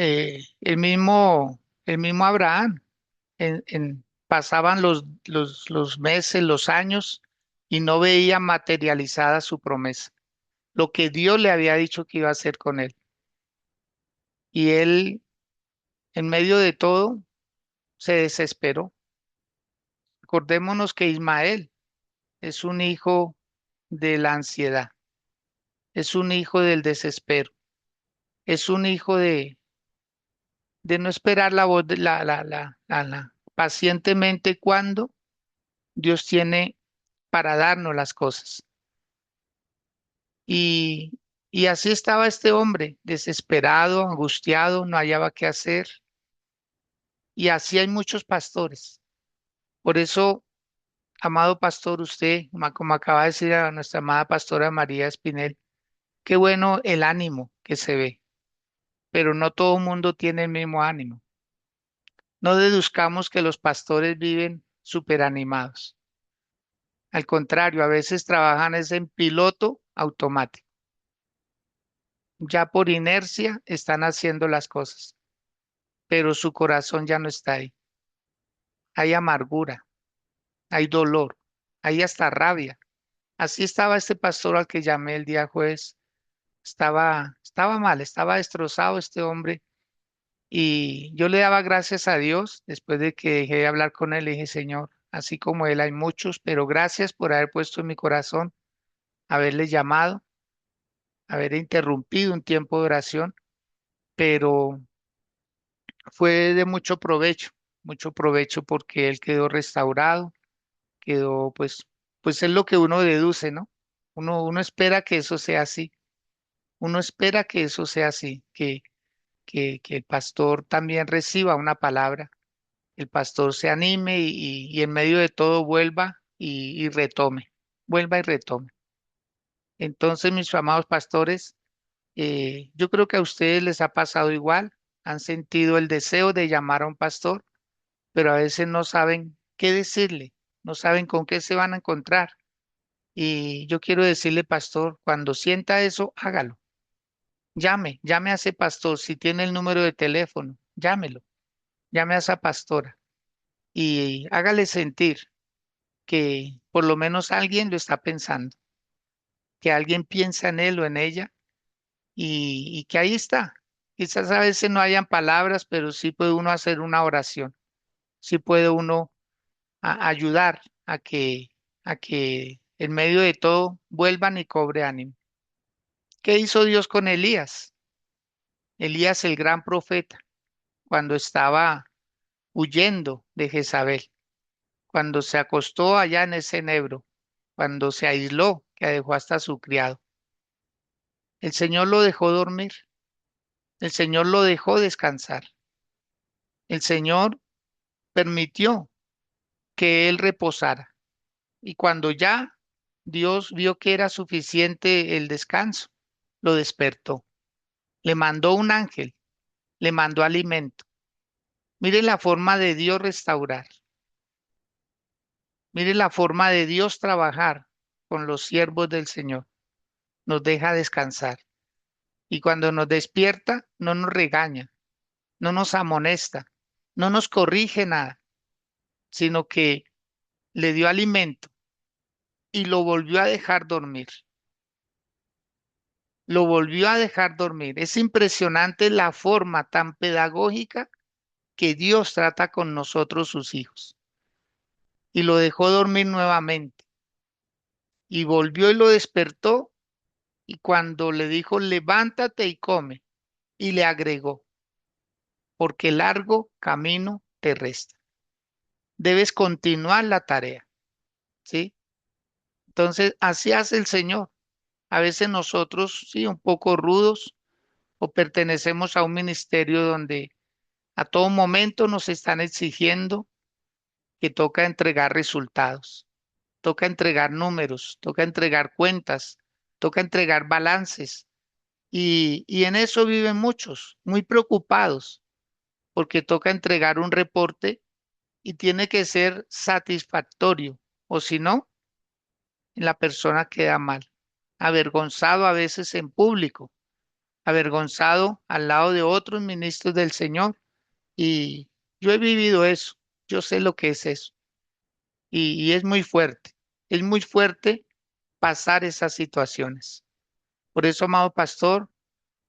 el mismo Abraham, pasaban los meses, los años y no veía materializada su promesa, lo que Dios le había dicho que iba a hacer con él. Y él, en medio de todo, se desesperó. Acordémonos que Ismael es un hijo de la ansiedad, es un hijo del desespero, es un hijo de no esperar la voz de pacientemente cuando Dios tiene para darnos las cosas. Y, y así estaba este hombre, desesperado, angustiado, no hallaba qué hacer. Y así hay muchos pastores. Por eso, amado pastor, usted, como acaba de decir a nuestra amada pastora María Espinel, qué bueno el ánimo que se ve, pero no todo el mundo tiene el mismo ánimo. No deduzcamos que los pastores viven súper animados. Al contrario, a veces trabajan es en piloto automático. Ya por inercia están haciendo las cosas, pero su corazón ya no está ahí. Hay amargura, hay dolor, hay hasta rabia. Así estaba este pastor al que llamé el día jueves. Estaba mal, estaba destrozado este hombre. Y yo le daba gracias a Dios después de que dejé de hablar con él. Le dije, Señor, así como él hay muchos, pero gracias por haber puesto en mi corazón, haberle llamado, haber interrumpido un tiempo de oración, pero fue de mucho provecho porque él quedó restaurado, quedó pues es lo que uno deduce, ¿no? Uno espera que eso sea así, uno espera que eso sea así, que el pastor también reciba una palabra, el pastor se anime y en medio de todo vuelva y retome, vuelva y retome. Entonces, mis amados pastores, yo creo que a ustedes les ha pasado igual, han sentido el deseo de llamar a un pastor, pero a veces no saben qué decirle, no saben con qué se van a encontrar. Y yo quiero decirle, pastor, cuando sienta eso, hágalo. Llame a ese pastor. Si tiene el número de teléfono, llámelo, llame a esa pastora y hágale sentir que por lo menos alguien lo está pensando, que alguien piensa en él o en ella y que ahí está. Quizás a veces no hayan palabras, pero sí puede uno hacer una oración, sí puede uno ayudar a que en medio de todo vuelvan y cobre ánimo. ¿Qué hizo Dios con Elías? Elías, el gran profeta, cuando estaba huyendo de Jezabel, cuando se acostó allá en ese enebro, cuando se aisló, que dejó hasta su criado. El Señor lo dejó dormir, el Señor lo dejó descansar, el Señor permitió que él reposara. Y cuando ya Dios vio que era suficiente el descanso, lo despertó, le mandó un ángel, le mandó alimento. Mire la forma de Dios restaurar. Mire la forma de Dios trabajar con los siervos del Señor. Nos deja descansar. Y cuando nos despierta, no nos regaña, no nos amonesta, no nos corrige nada, sino que le dio alimento y lo volvió a dejar dormir. Lo volvió a dejar dormir. Es impresionante la forma tan pedagógica que Dios trata con nosotros, sus hijos. Y lo dejó dormir nuevamente. Y volvió y lo despertó. Y cuando le dijo, levántate y come, y le agregó, porque largo camino te resta. Debes continuar la tarea, ¿sí? Entonces, así hace el Señor. A veces nosotros, sí, un poco rudos, o pertenecemos a un ministerio donde a todo momento nos están exigiendo que toca entregar resultados, toca entregar números, toca entregar cuentas, toca entregar balances. Y en eso viven muchos, muy preocupados, porque toca entregar un reporte y tiene que ser satisfactorio, o si no, la persona queda mal, avergonzado a veces en público, avergonzado al lado de otros ministros del Señor y yo he vivido eso, yo sé lo que es eso y es muy fuerte pasar esas situaciones. Por eso, amado pastor,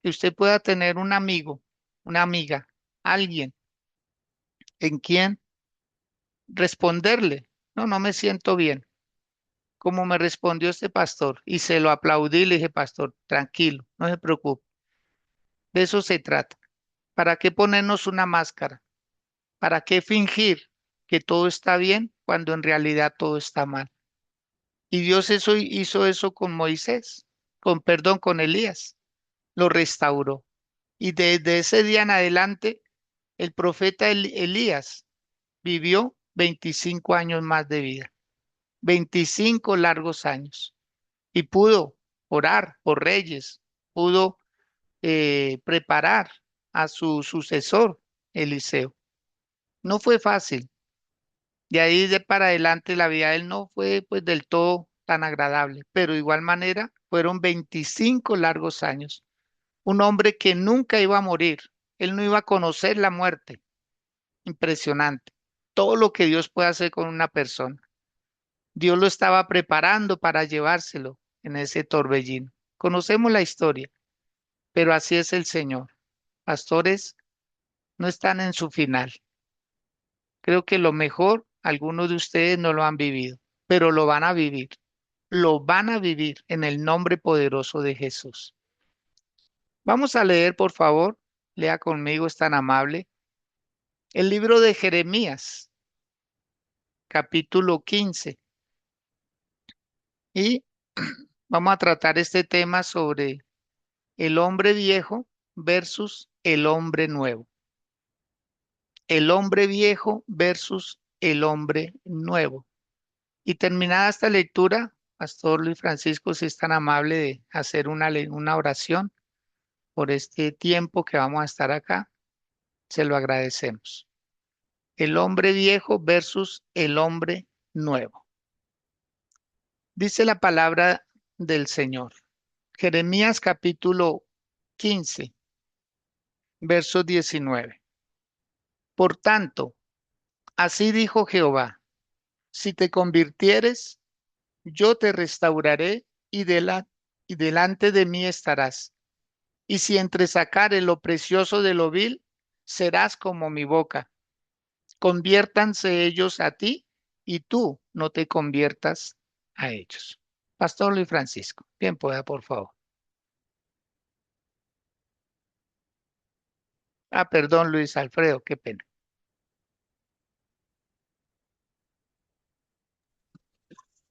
que usted pueda tener un amigo, una amiga, alguien en quien responderle, no, no me siento bien, como me respondió este pastor, y se lo aplaudí, le dije, pastor, tranquilo, no se preocupe, de eso se trata. ¿Para qué ponernos una máscara? ¿Para qué fingir que todo está bien cuando en realidad todo está mal? Y Dios hizo eso con Moisés, con Elías, lo restauró. Y desde ese día en adelante, el profeta Elías vivió 25 años más de vida, 25 largos años, y pudo orar por reyes, pudo preparar a su sucesor, Eliseo. No fue fácil. De ahí de para adelante la vida de él no fue pues del todo tan agradable, pero de igual manera fueron 25 largos años. Un hombre que nunca iba a morir, él no iba a conocer la muerte. Impresionante. Todo lo que Dios puede hacer con una persona. Dios lo estaba preparando para llevárselo en ese torbellino. Conocemos la historia, pero así es el Señor. Pastores no están en su final. Creo que lo mejor, algunos de ustedes no lo han vivido, pero lo van a vivir. Lo van a vivir en el nombre poderoso de Jesús. Vamos a leer, por favor. Lea conmigo, es tan amable. El libro de Jeremías, capítulo 15. Y vamos a tratar este tema sobre el hombre viejo versus el hombre nuevo. El hombre viejo versus el hombre nuevo. Y terminada esta lectura, Pastor Luis Francisco, si es tan amable de hacer una oración por este tiempo que vamos a estar acá, se lo agradecemos. El hombre viejo versus el hombre nuevo. Dice la palabra del Señor. Jeremías capítulo 15, verso 19. Por tanto, así dijo Jehová, si te convirtieres, yo te restauraré y delante de mí estarás. Y si entresacares lo precioso de lo vil, serás como mi boca. Conviértanse ellos a ti y tú no te conviertas a ellos. Pastor Luis Francisco, bien pueda, por favor. Ah, perdón, Luis Alfredo, qué pena.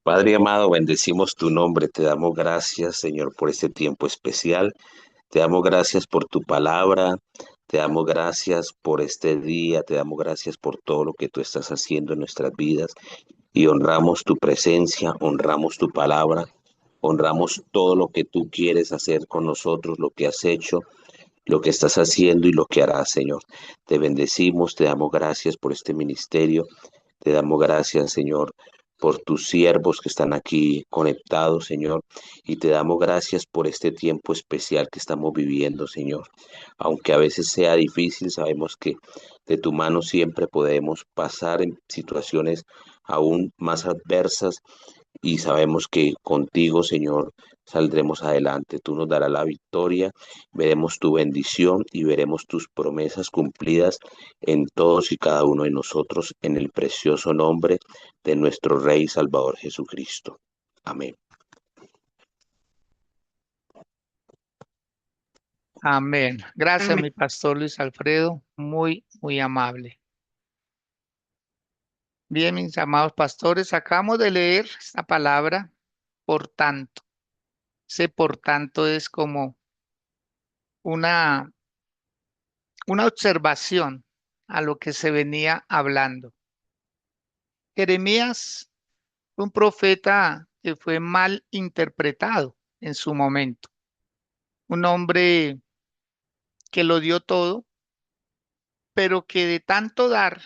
Padre amado, bendecimos tu nombre, te damos gracias, Señor, por este tiempo especial, te damos gracias por tu palabra, te damos gracias por este día, te damos gracias por todo lo que tú estás haciendo en nuestras vidas y honramos tu presencia, honramos tu palabra, honramos todo lo que tú quieres hacer con nosotros, lo que has hecho, lo que estás haciendo y lo que harás, Señor. Te bendecimos, te damos gracias por este ministerio, te damos gracias, Señor, por tus siervos que están aquí conectados, Señor, y te damos gracias por este tiempo especial que estamos viviendo, Señor. Aunque a veces sea difícil, sabemos que de tu mano siempre podemos pasar en situaciones aún más adversas y sabemos que contigo, Señor, saldremos adelante. Tú nos darás la victoria, veremos tu bendición y veremos tus promesas cumplidas en todos y cada uno de nosotros, en el precioso nombre de nuestro Rey y Salvador Jesucristo. Amén. Amén. Gracias, mi pastor Luis Alfredo. Muy, muy amable. Bien, mis amados pastores, acabamos de leer esta palabra, por tanto. Ese por tanto es como una, una observación a lo que se venía hablando. Jeremías fue un profeta que fue mal interpretado en su momento. Un hombre que lo dio todo, pero que de tanto dar,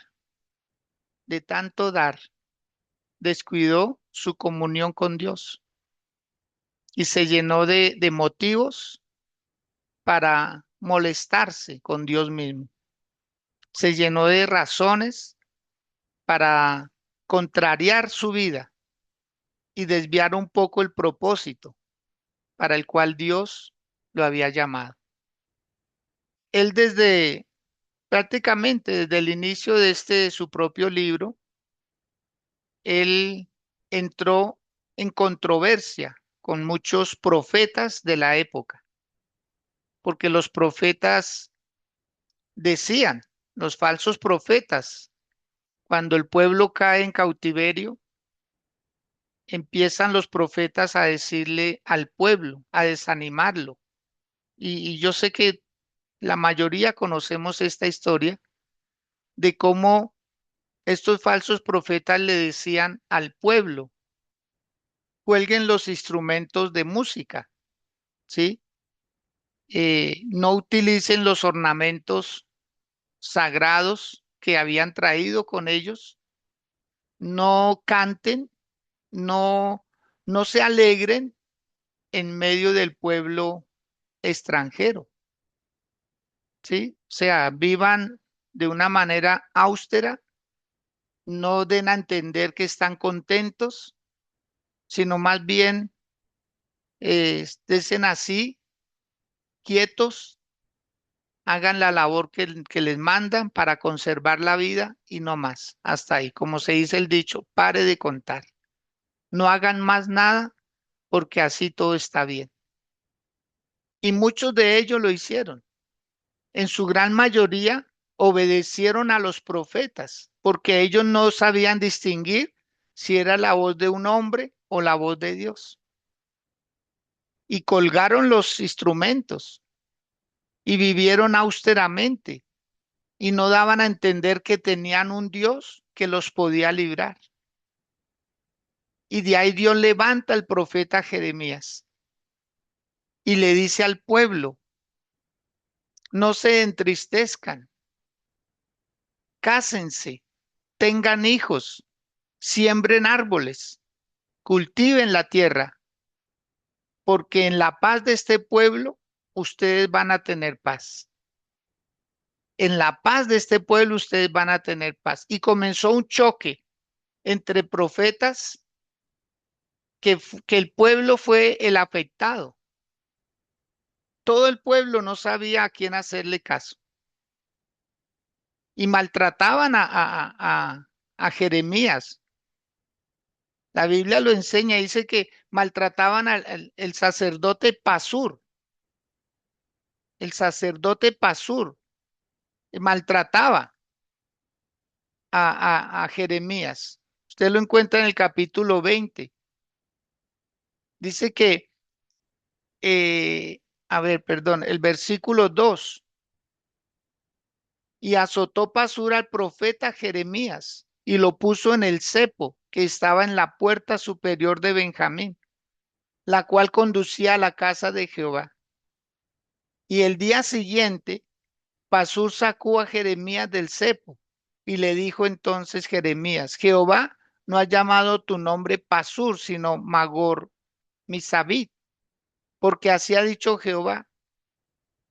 descuidó su comunión con Dios y se llenó de motivos para molestarse con Dios mismo. Se llenó de razones para contrariar su vida y desviar un poco el propósito para el cual Dios lo había llamado. Él desde prácticamente desde el inicio de su propio libro, él entró en controversia con muchos profetas de la época, porque los profetas decían, los falsos profetas, cuando el pueblo cae en cautiverio, empiezan los profetas a decirle al pueblo, a desanimarlo. Y yo sé que la mayoría conocemos esta historia de cómo estos falsos profetas le decían al pueblo, cuelguen los instrumentos de música, ¿sí? No utilicen los ornamentos sagrados que habían traído con ellos, no canten, no, no se alegren en medio del pueblo extranjero, ¿sí? O sea, vivan de una manera austera, no den a entender que están contentos, sino más bien estén así, quietos, hagan la labor que les mandan para conservar la vida y no más. Hasta ahí, como se dice el dicho, pare de contar. No hagan más nada porque así todo está bien. Y muchos de ellos lo hicieron. En su gran mayoría obedecieron a los profetas porque ellos no sabían distinguir si era la voz de un hombre o la voz de Dios. Y colgaron los instrumentos y vivieron austeramente y no daban a entender que tenían un Dios que los podía librar. Y de ahí Dios levanta al profeta Jeremías y le dice al pueblo, no se entristezcan, cásense, tengan hijos, siembren árboles, cultiven la tierra, porque en la paz de este pueblo ustedes van a tener paz. En la paz de este pueblo ustedes van a tener paz. Y comenzó un choque entre profetas que el pueblo fue el afectado. Todo el pueblo no sabía a quién hacerle caso y maltrataban a Jeremías. La Biblia lo enseña, dice que maltrataban el sacerdote Pasur, el sacerdote Pasur, maltrataba a Jeremías. Usted lo encuentra en el capítulo 20. Dice que, a ver, perdón, el versículo 2. Y azotó Pasur al profeta Jeremías y lo puso en el cepo que estaba en la puerta superior de Benjamín, la cual conducía a la casa de Jehová. Y el día siguiente, Pasur sacó a Jeremías del cepo y le dijo entonces Jeremías, Jehová no ha llamado tu nombre Pasur, sino Magor Misabit, porque así ha dicho Jehová,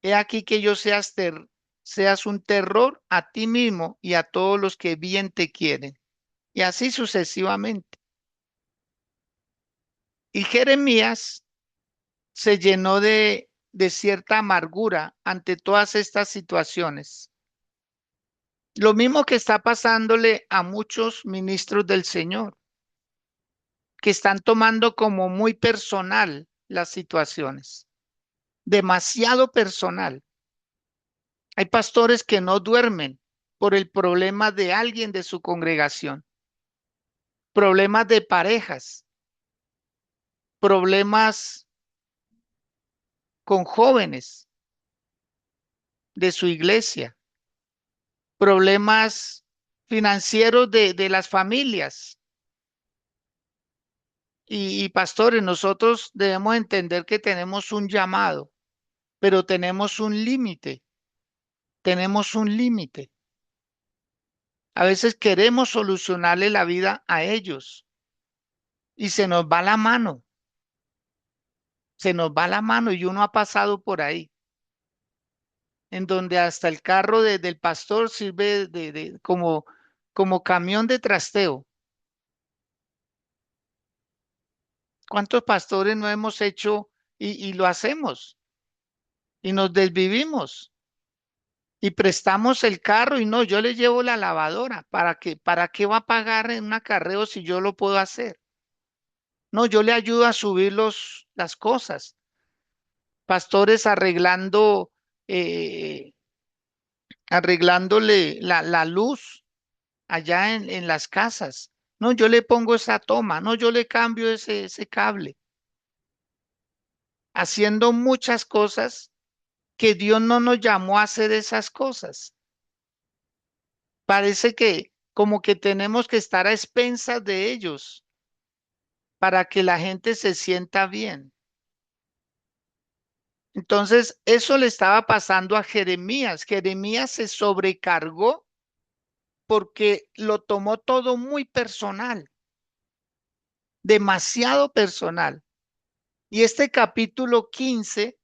he aquí que yo seas un terror a ti mismo y a todos los que bien te quieren. Y así sucesivamente. Y Jeremías se llenó de cierta amargura ante todas estas situaciones. Lo mismo que está pasándole a muchos ministros del Señor, que están tomando como muy personal las situaciones, demasiado personal. Hay pastores que no duermen por el problema de alguien de su congregación, problemas de parejas, problemas con jóvenes de su iglesia, problemas financieros de las familias. Y pastores, nosotros debemos entender que tenemos un llamado, pero tenemos un límite, tenemos un límite. A veces queremos solucionarle la vida a ellos y se nos va la mano, se nos va la mano y uno ha pasado por ahí. en donde hasta el carro del pastor sirve como camión de trasteo. ¿Cuántos pastores no hemos hecho y lo hacemos y nos desvivimos y prestamos el carro y no, yo le llevo la lavadora? ¿Para qué va a pagar en un acarreo si yo lo puedo hacer? No, yo le ayudo a subir las cosas. Pastores arreglándole la luz allá en las casas. No, yo le pongo esa toma, no, yo le cambio ese cable, haciendo muchas cosas que Dios no nos llamó a hacer esas cosas. Parece que como que tenemos que estar a expensas de ellos para que la gente se sienta bien. Entonces, eso le estaba pasando a Jeremías. Jeremías se sobrecargó porque lo tomó todo muy personal, demasiado personal. Y este capítulo 15,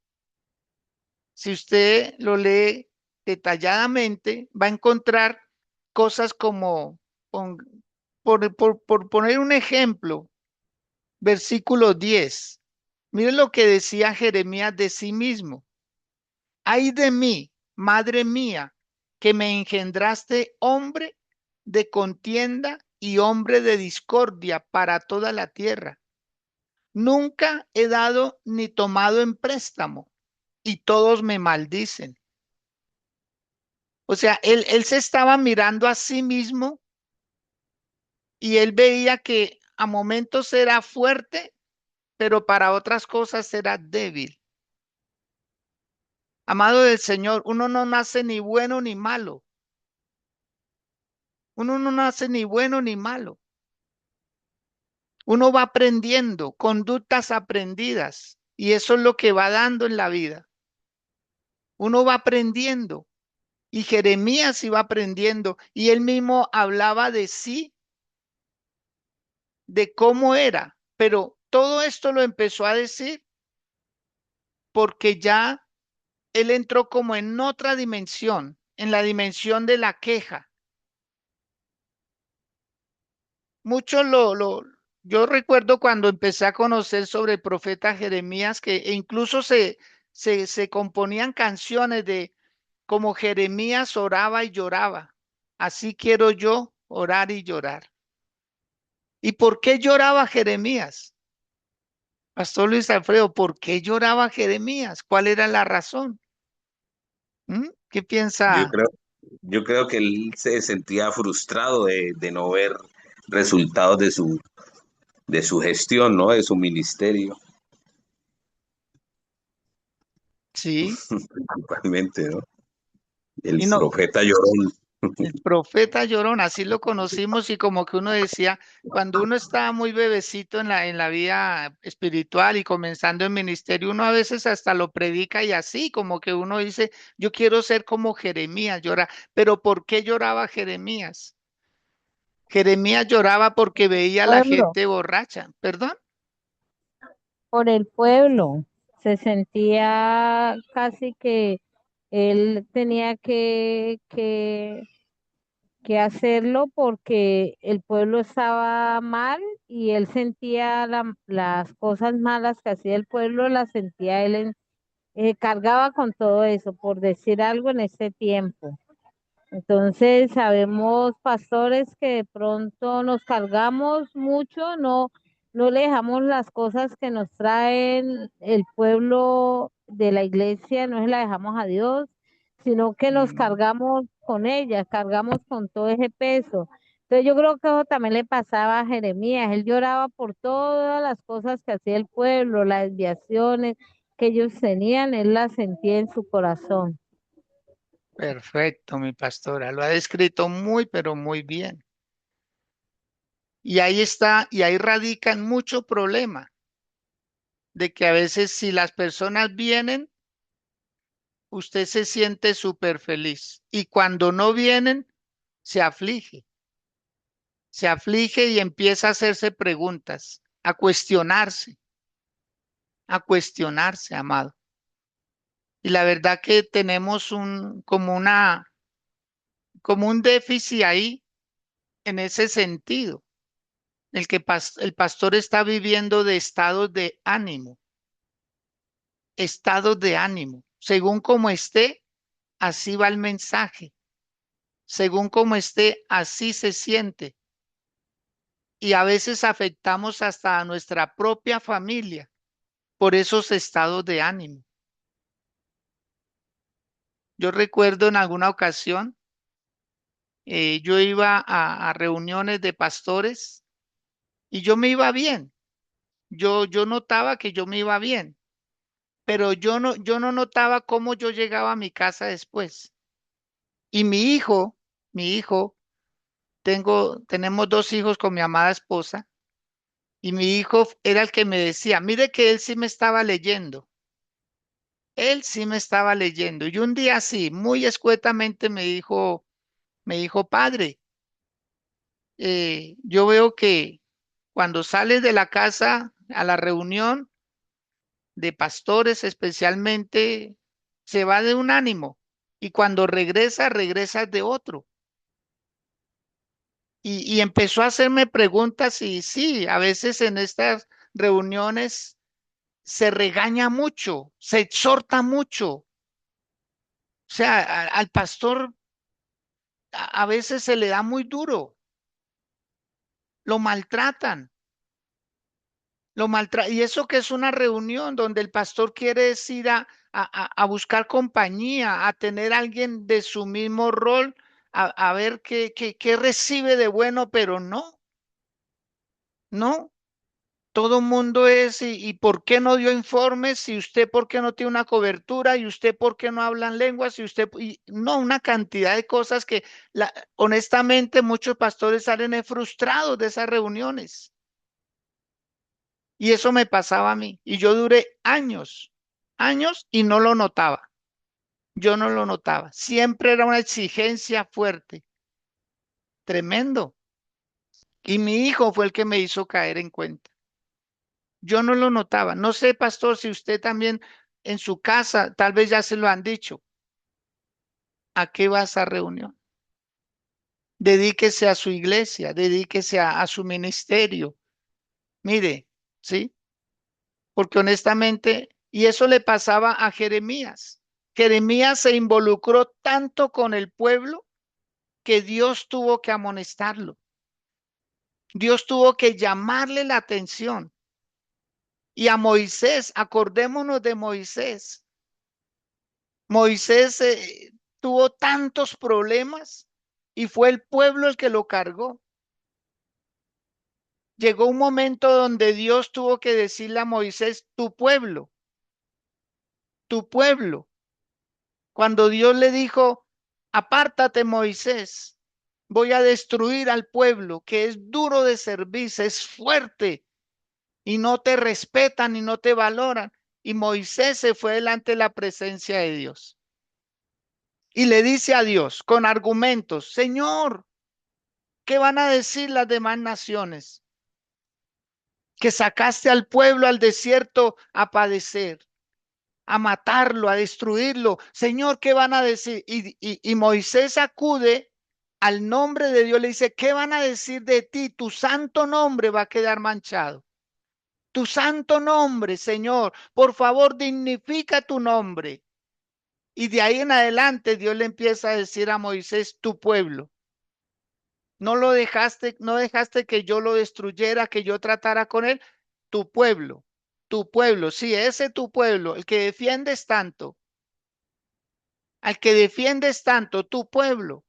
si usted lo lee detalladamente, va a encontrar cosas como, pon- por poner un ejemplo, versículo 10. Mire lo que decía Jeremías de sí mismo. Ay de mí, madre mía, que me engendraste hombre de contienda y hombre de discordia para toda la tierra. Nunca he dado ni tomado en préstamo y todos me maldicen. O sea, él se estaba mirando a sí mismo y él veía que a momentos era fuerte, pero para otras cosas era débil. Amado del Señor, uno no nace ni bueno ni malo. Uno no nace ni bueno ni malo. Uno va aprendiendo conductas aprendidas y eso es lo que va dando en la vida. Uno va aprendiendo y Jeremías iba aprendiendo y él mismo hablaba de sí, de cómo era, pero todo esto lo empezó a decir porque ya él entró como en otra dimensión, en la dimensión de la queja. Mucho yo recuerdo cuando empecé a conocer sobre el profeta Jeremías que incluso se componían canciones de como Jeremías oraba y lloraba. Así quiero yo orar y llorar. ¿Y por qué lloraba Jeremías? Pastor Luis Alfredo, ¿por qué lloraba Jeremías? ¿Cuál era la razón? ¿Mm? ¿Qué Yo piensa? creo, yo creo que él se sentía frustrado de no ver resultados de su gestión, ¿no? De su ministerio, Sí, principalmente, ¿no? El y no, profeta llorón. el profeta llorón, así lo conocimos y como que uno decía, cuando uno estaba muy bebecito en la vida espiritual y comenzando el ministerio, uno a veces hasta lo predica y así, como que uno dice, yo quiero ser como Jeremías, llora. Pero ¿por qué lloraba Jeremías? Jeremías lloraba porque veía a la Pueblo, gente borracha, ¿perdón? por el pueblo. Se sentía casi que él tenía que hacerlo porque el pueblo estaba mal y él sentía las cosas malas que hacía el pueblo, las sentía él, cargaba con todo eso, por decir algo en ese tiempo. Entonces, sabemos, pastores, que de pronto nos cargamos mucho, no le dejamos las cosas que nos traen el pueblo de la iglesia, no se las dejamos a Dios, sino que nos Mm, cargamos con ellas, cargamos con todo ese peso. Entonces, yo creo que eso también le pasaba a Jeremías, él lloraba por todas las cosas que hacía el pueblo, las desviaciones que ellos tenían, él las sentía en su corazón. perfecto, mi pastora, lo ha descrito muy, pero muy bien. Y ahí está, y ahí radican mucho problema de que a veces si las personas vienen, usted se siente súper feliz y cuando no vienen, se aflige y empieza a hacerse preguntas, a cuestionarse, amado. Y la verdad que tenemos como un déficit ahí en ese sentido, el que el pastor está viviendo de estados de ánimo. Según como esté, así va el mensaje. Según como esté, así se siente. Y a veces afectamos hasta a nuestra propia familia por esos estados de ánimo. Yo recuerdo en alguna ocasión, yo iba a reuniones de pastores y yo me iba bien. Yo notaba que yo me iba bien, pero yo no notaba cómo yo llegaba a mi casa después. Y mi hijo, tenemos dos hijos con mi amada esposa, y mi hijo era el que me decía, mire que él sí me estaba leyendo, él sí me estaba leyendo. Y un día sí, muy escuetamente me dijo, padre, yo veo que cuando sales de la casa a la reunión de pastores especialmente, se va de un ánimo y cuando regresa, regresas de otro. Y empezó a hacerme preguntas y sí, a veces en estas reuniones se regaña mucho, se exhorta mucho. O sea, al pastor a veces se le da muy duro, lo maltratan. Y eso que es una reunión donde el pastor quiere es ir a buscar compañía, a tener alguien de su mismo rol, a ver qué recibe de bueno, pero no, no. Todo mundo es, y por qué no dio informes, y usted por qué no tiene una cobertura, y usted por qué no hablan lenguas, y usted, y no, una cantidad de cosas que honestamente muchos pastores salen frustrados de esas reuniones. Y eso me pasaba a mí. Y yo duré años y no lo notaba. Yo no lo notaba. Siempre era una exigencia fuerte, tremendo. Y mi hijo fue el que me hizo caer en cuenta. Yo no lo notaba. No sé, pastor, si usted también en su casa, tal vez ya se lo han dicho. ¿A qué va esa reunión? Dedíquese a su iglesia, dedíquese a su ministerio. Mire, ¿sí? Porque honestamente, y eso le pasaba a Jeremías. Jeremías se involucró tanto con el pueblo que Dios tuvo que amonestarlo. Dios tuvo que llamarle la atención. Y a Moisés, acordémonos de Moisés. Moisés tuvo tantos problemas y fue el pueblo el que lo cargó. Llegó un momento donde Dios tuvo que decirle a Moisés, tu pueblo. Cuando Dios le dijo, apártate Moisés, voy a destruir al pueblo que es duro de servirse, es fuerte y no te respetan y no te valoran. Y Moisés se fue delante de la presencia de Dios y le dice a Dios con argumentos, Señor, ¿qué van a decir las demás naciones? Que sacaste al pueblo al desierto a padecer, a matarlo, a destruirlo. Señor, ¿qué van a decir? Y Moisés acude al nombre de Dios, le dice, ¿qué van a decir de ti? Tu santo nombre va a quedar manchado. Tu santo nombre, Señor, por favor, dignifica tu nombre. Y de ahí en adelante Dios le empieza a decir a Moisés, tu pueblo. No lo dejaste, no dejaste que yo lo destruyera, que yo tratara con él. Tu pueblo, sí, ese tu pueblo, el que defiendes tanto, al que defiendes tanto, tu pueblo.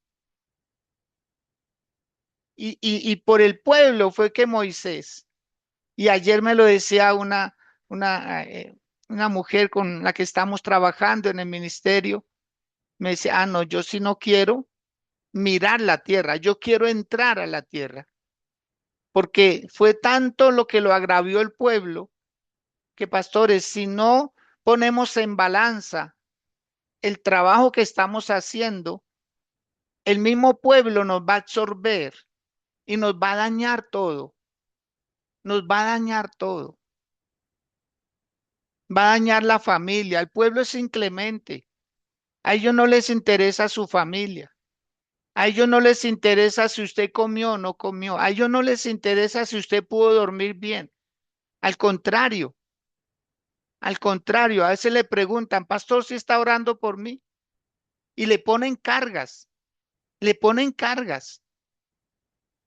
Y por el pueblo fue que Moisés, y ayer me lo decía una mujer con la que estamos trabajando en el ministerio, me decía, no, yo sí no quiero mirar la tierra, yo quiero entrar a la tierra, porque fue tanto lo que lo agravió el pueblo, que pastores, si no ponemos en balanza el trabajo que estamos haciendo, el mismo pueblo nos va a absorber y nos va a dañar todo, nos va a dañar todo. va a dañar la familia. El pueblo es inclemente. A ellos no les interesa su familia. A ellos no les interesa si usted comió o no comió. A ellos no les interesa si usted pudo dormir bien. Al contrario, a veces le preguntan, pastor, si está orando por mí. Y le ponen cargas, le ponen cargas.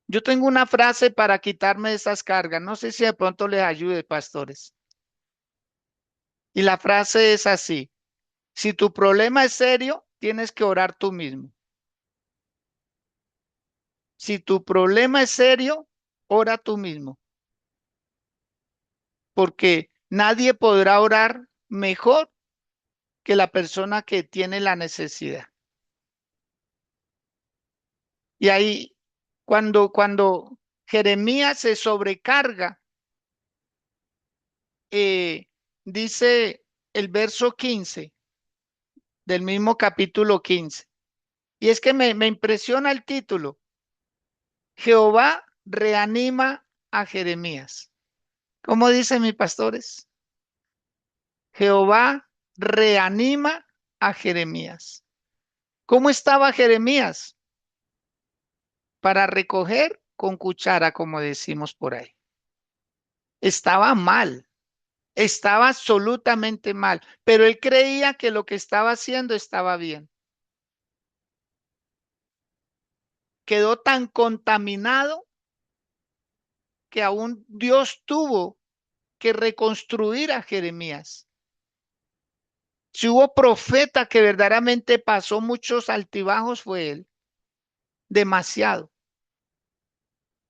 Yo tengo una frase para quitarme de esas cargas. No sé si de pronto les ayude, pastores. Y la frase es así. Si tu problema es serio, tienes que orar tú mismo. Si tu problema es serio, ora tú mismo, porque nadie podrá orar mejor que la persona que tiene la necesidad. Y ahí, cuando Jeremías se sobrecarga, eh, dice el verso 15 del mismo capítulo 15. Y es que me impresiona el título. Jehová reanima a Jeremías. ¿Cómo dicen mis pastores? Jehová reanima a Jeremías. ¿Cómo estaba Jeremías? Para recoger con cuchara, como decimos por ahí. Estaba mal, estaba absolutamente mal, pero él creía que lo que estaba haciendo estaba bien. Quedó tan contaminado que aún Dios tuvo que reconstruir a Jeremías. Si hubo profeta que verdaderamente pasó muchos altibajos, fue él, demasiado.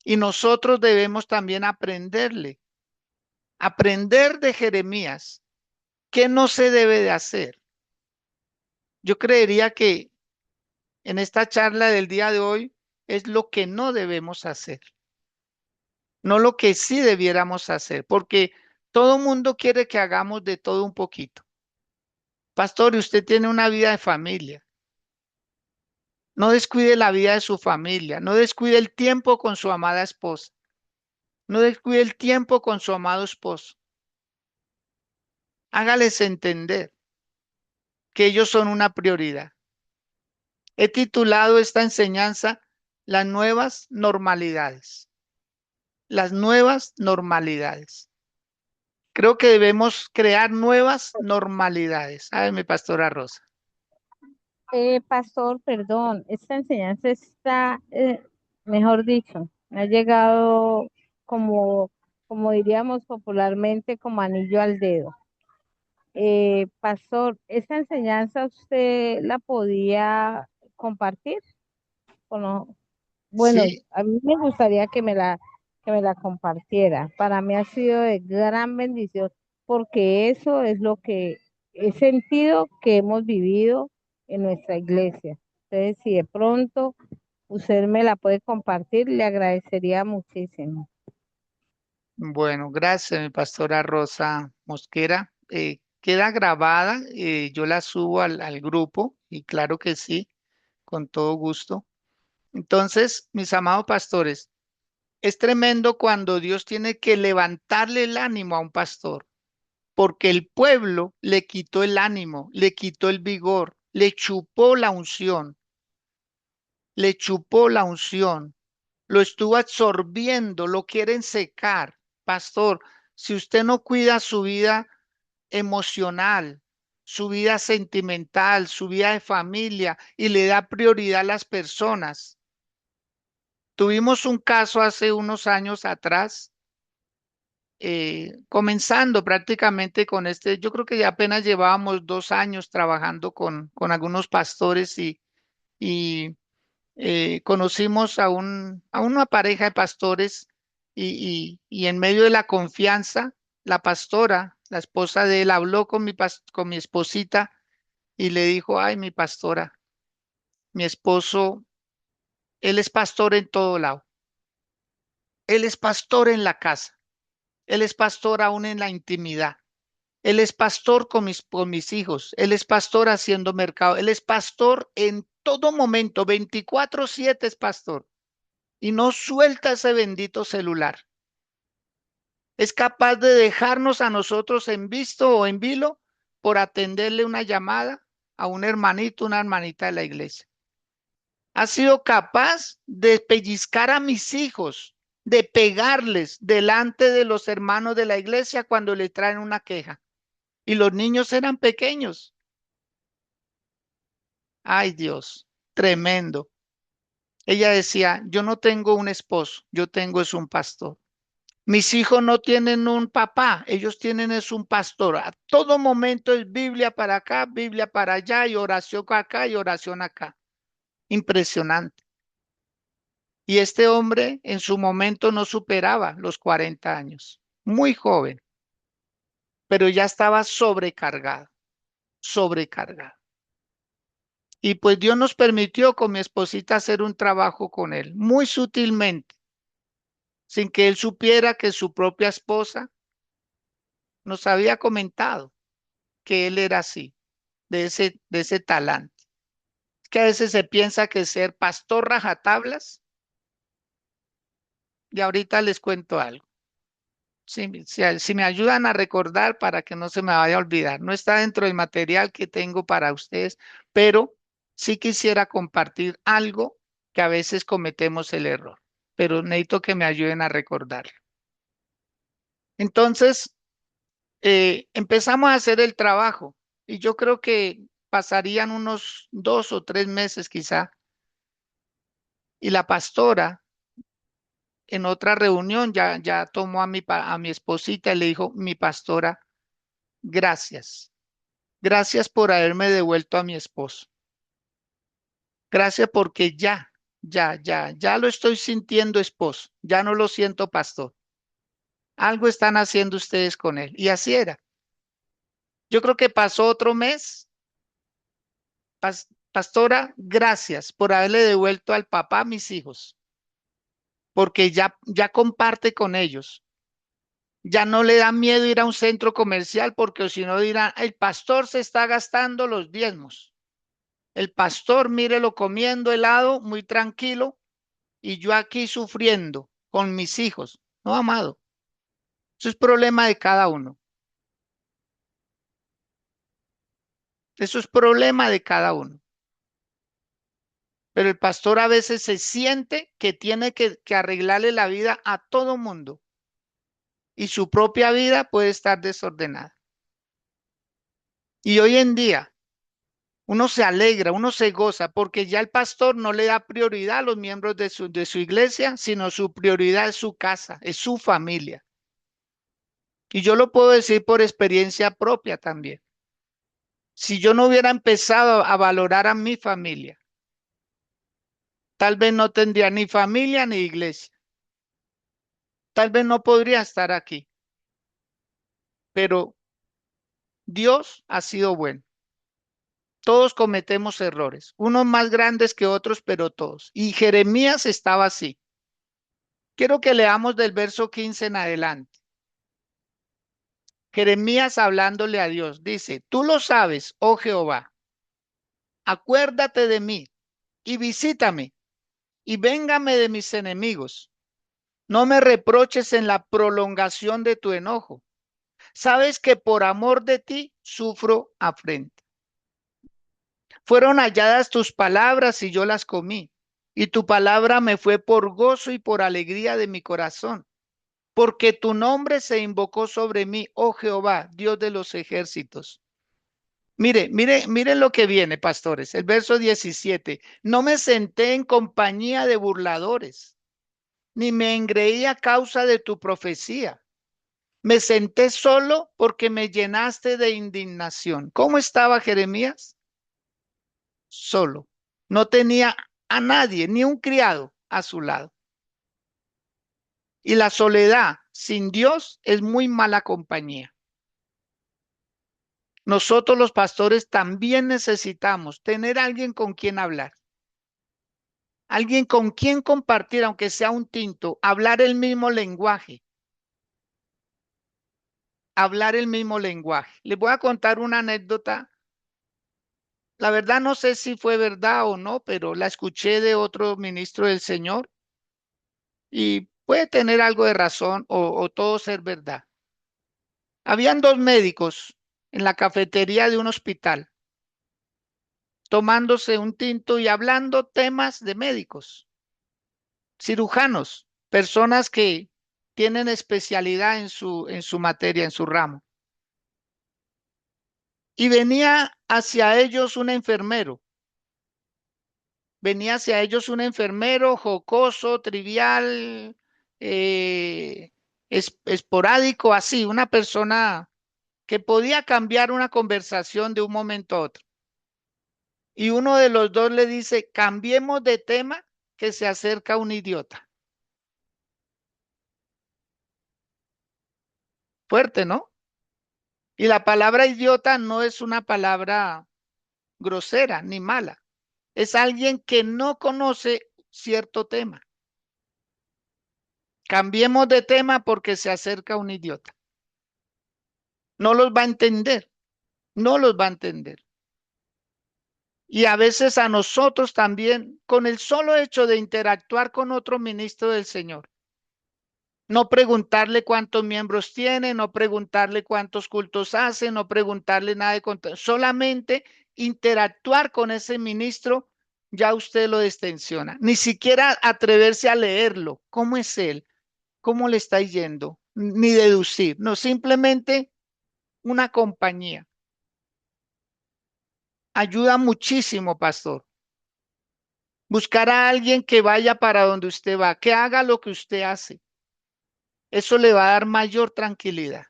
Y nosotros debemos también aprender de Jeremías, qué no se debe de hacer. Yo creería que en esta charla del día de hoy es lo que no debemos hacer, no lo que sí debiéramos hacer, porque todo mundo quiere que hagamos de todo un poquito. Pastor, usted tiene una vida de familia. No descuide la vida de su familia, no descuide el tiempo con su amada esposa, no descuide el tiempo con su amado esposo. Hágales entender que ellos son una prioridad. He titulado esta enseñanza Las nuevas normalidades. Las nuevas normalidades. Creo que debemos crear nuevas normalidades. A ver, mi pastora Rosa. Pastor, perdón, esta enseñanza está, mejor dicho, me ha llegado como, como diríamos popularmente, como anillo al dedo. Pastor, ¿esta enseñanza usted la podía compartir? ¿O no? Bueno, Sí, a mí me gustaría que me la compartiera. Para mí ha sido de gran bendición porque eso es lo que he sentido que hemos vivido en nuestra iglesia. Entonces, si de pronto usted me la puede compartir, le agradecería muchísimo. bueno, gracias, mi pastora Rosa Mosquera. Queda grabada, yo la subo al grupo y claro que sí, con todo gusto. Entonces, mis amados pastores, es tremendo cuando Dios tiene que levantarle el ánimo a un pastor, porque el pueblo le quitó el ánimo, le quitó el vigor, le chupó la unción, le chupó la unción, lo estuvo absorbiendo, lo quieren secar. Pastor, si usted no cuida su vida emocional, su vida sentimental, su vida de familia y le da prioridad a las personas. Tuvimos un caso hace unos años atrás, comenzando prácticamente con este, yo creo que ya apenas llevábamos 2 años trabajando con algunos pastores y conocimos a una pareja de pastores y en medio de la confianza, la pastora, la esposa de él, habló con mi esposita y le dijo, ay, mi pastora, mi esposo, él es pastor en todo lado, él es pastor en la casa, él es pastor aún en la intimidad. Él es pastor con mis hijos. Él es pastor haciendo mercado. Él es pastor en todo momento. 24/7 es pastor. Y no suelta ese bendito celular. Es capaz de dejarnos a nosotros en visto o en vilo por atenderle una llamada a un hermanito, una hermanita de la iglesia. Ha sido capaz de pellizcar a mis hijos, de pegarles delante de los hermanos de la iglesia cuando le traen una queja. Y los niños eran pequeños. Ay, Dios, tremendo. Ella decía, yo no tengo un esposo, yo tengo es un pastor. Mis hijos no tienen un papá, ellos tienen es un pastor. A todo momento es Biblia para acá, Biblia para allá y oración acá y oración acá. Impresionante. Y este hombre en su momento no superaba los 40 años, muy joven, pero ya estaba sobrecargado, sobrecargado. Y pues Dios nos permitió con mi esposita hacer un trabajo con él, muy sutilmente, sin que él supiera que su propia esposa nos había comentado que él era así, de ese talante. Es que a veces se piensa que ser pastor rajatablas, y ahorita les cuento algo. Si me ayudan a recordar para que no se me vaya a olvidar. No está dentro del material que tengo para ustedes, pero sí quisiera compartir algo que a veces cometemos el error, pero necesito que me ayuden a recordarlo. Entonces, empezamos a hacer el trabajo y yo creo que pasarían unos 2 o 3 meses quizá, y la pastora en otra reunión ya tomó a mi esposita y le dijo, mi pastora, gracias. Gracias por haberme devuelto a mi esposo. Gracias porque ya lo estoy sintiendo esposo. Ya no lo siento pastor. Algo están haciendo ustedes con él. Y así era. Yo creo que pasó otro mes. Pastora, gracias por haberle devuelto al papá a mis hijos. Porque ya comparte con ellos. Ya no le da miedo ir a un centro comercial porque si no dirán, el pastor se está gastando los diezmos. El pastor, mírelo comiendo helado, muy tranquilo, y yo aquí sufriendo con mis hijos. No, amado, eso es problema de cada uno. Eso es problema de cada uno. Pero el pastor a veces se siente que tiene que arreglarle la vida a todo mundo y su propia vida puede estar desordenada. Y hoy en día uno se alegra, uno se goza porque ya el pastor no le da prioridad a los miembros de su iglesia, sino su prioridad es su casa, es su familia. Y yo lo puedo decir por experiencia propia también. Si yo no hubiera empezado a valorar a mi familia, tal vez no tendría ni familia ni iglesia. Tal vez no podría estar aquí, pero Dios ha sido bueno. Todos cometemos errores, unos más grandes que otros, pero todos. Y Jeremías estaba así. Quiero que leamos del verso 15 en adelante. Jeremías hablándole a Dios, dice, tú lo sabes, oh Jehová, acuérdate de mí y visítame y véngame de mis enemigos. No me reproches en la prolongación de tu enojo. Sabes que por amor de ti sufro afrenta. Fueron halladas tus palabras y yo las comí, y tu palabra me fue por gozo y por alegría de mi corazón, porque tu nombre se invocó sobre mí, oh Jehová, Dios de los ejércitos. Mire lo que viene, pastores. El verso 17. No me senté en compañía de burladores, ni me engreí a causa de tu profecía. Me senté solo porque me llenaste de indignación. ¿Cómo estaba Jeremías? Solo. No tenía a nadie, ni un criado a su lado. Y la soledad sin Dios es muy mala compañía. Nosotros los pastores también necesitamos tener alguien con quien hablar, alguien con quien compartir, aunque sea un tinto, hablar el mismo lenguaje, hablar el mismo lenguaje. Les voy a contar una anécdota. La verdad no sé si fue verdad o no, pero la escuché de otro ministro del Señor y Puede tener algo de razón o todo ser verdad. Habían dos médicos en la cafetería de un hospital, tomándose un tinto y hablando temas de médicos, cirujanos, personas que tienen especialidad en su materia, en su ramo. Y venía hacia ellos un enfermero jocoso, trivial, eh, esporádico, así, una persona que podía cambiar una conversación de un momento a otro. Y uno de los dos le dice, cambiemos de tema, que se acerca un idiota. Fuerte, ¿no? Y la palabra idiota no es una palabra grosera ni mala. Es alguien que no conoce cierto tema. Cambiemos de tema porque se acerca un idiota. No los va a entender, no los va a entender. Y a veces a nosotros también, con el solo hecho de interactuar con otro ministro del Señor, no preguntarle cuántos miembros tiene, no preguntarle cuántos cultos hace, no preguntarle nada de contenido, solamente interactuar con ese ministro, ya usted lo distensiona. Ni siquiera atreverse a leerlo. ¿Cómo es él? ¿Cómo le está yendo? Ni deducir. No, simplemente una compañía. Ayuda muchísimo, pastor. Buscar a alguien que vaya para donde usted va, que haga lo que usted hace. Eso le va a dar mayor tranquilidad.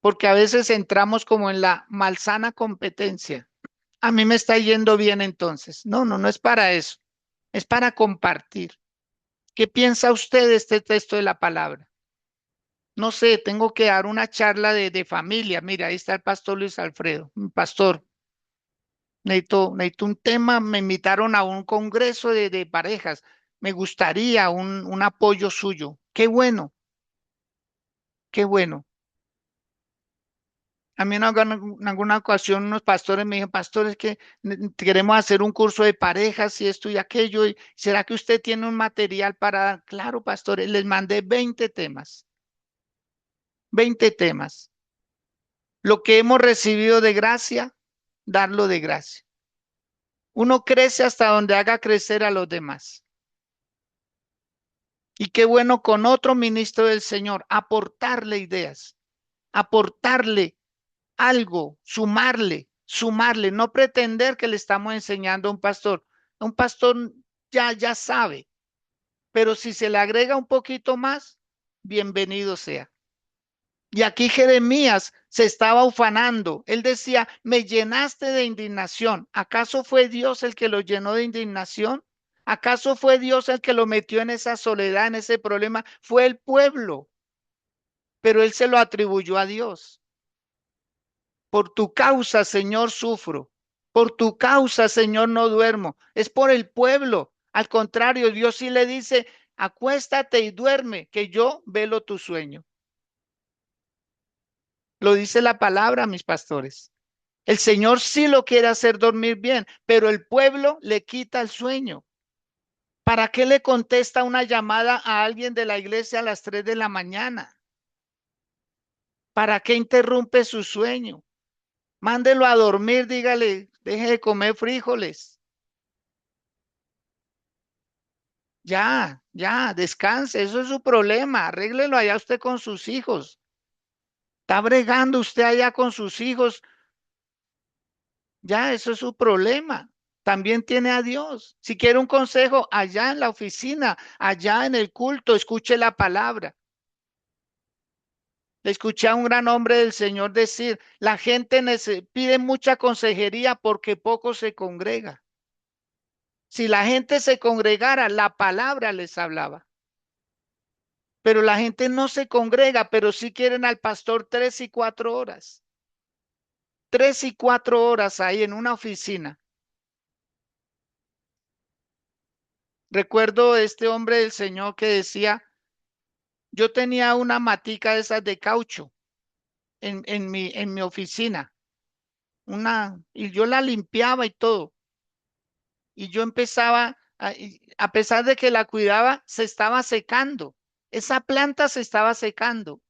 Porque a veces entramos como en la malsana competencia. A mí me está yendo bien entonces. No, no, no es para eso. Es para compartir. ¿Qué piensa usted de este texto de la palabra? No sé, tengo que dar una charla de familia. Mira, ahí está el pastor Luis Alfredo. Pastor, necesito un tema. Me invitaron a un congreso de parejas. Me gustaría un apoyo suyo. Qué bueno, qué bueno. A mí en alguna ocasión unos pastores me dijeron, pastores, que queremos hacer un curso de parejas y esto y aquello. Y ¿será que usted tiene un material para dar? Claro, pastores, les mandé 20 temas, 20 temas. Lo que hemos recibido de gracia, darlo de gracia. Uno crece hasta donde haga crecer a los demás. Y qué bueno con otro ministro del Señor, aportarle ideas, aportarle algo, sumarle, no pretender que le estamos enseñando a un pastor. Un pastor ya sabe, pero si se le agrega un poquito más, bienvenido sea. Y aquí Jeremías se estaba ufanando. Él decía, me llenaste de indignación. ¿Acaso fue Dios el que lo llenó de indignación? ¿Acaso fue Dios el que lo metió en esa soledad, en ese problema? Fue el pueblo, pero él se lo atribuyó a Dios. Por tu causa, Señor, sufro. Por tu causa, Señor, no duermo. Es por el pueblo. Al contrario, Dios sí le dice, acuéstate y duerme, que yo velo tu sueño. Lo dice la palabra, mis pastores. El Señor sí lo quiere hacer dormir bien, pero el pueblo le quita el sueño. ¿Para qué le contesta una llamada a alguien de la iglesia a las 3 de la mañana? ¿Para qué interrumpe su sueño? Mándelo a dormir, dígale, deje de comer frijoles. Ya, descanse, eso es su problema, arréglelo allá usted con sus hijos. Está bregando usted allá con sus hijos, ya, eso es su problema. También tiene a Dios. Si quiere un consejo, allá en la oficina, allá en el culto, escuche la palabra. Le escuché a un gran hombre del Señor decir, la gente pide mucha consejería porque poco se congrega. Si la gente se congregara, la palabra les hablaba. Pero la gente no se congrega, pero sí quieren al pastor 3 y 4 horas. 3 y 4 horas ahí en una oficina. Recuerdo este hombre del Señor que decía, yo tenía una matica de esas de caucho en mi oficina, y yo la limpiaba y todo. Y yo empezaba A pesar de que la cuidaba, se estaba secando. Esa planta se estaba secando.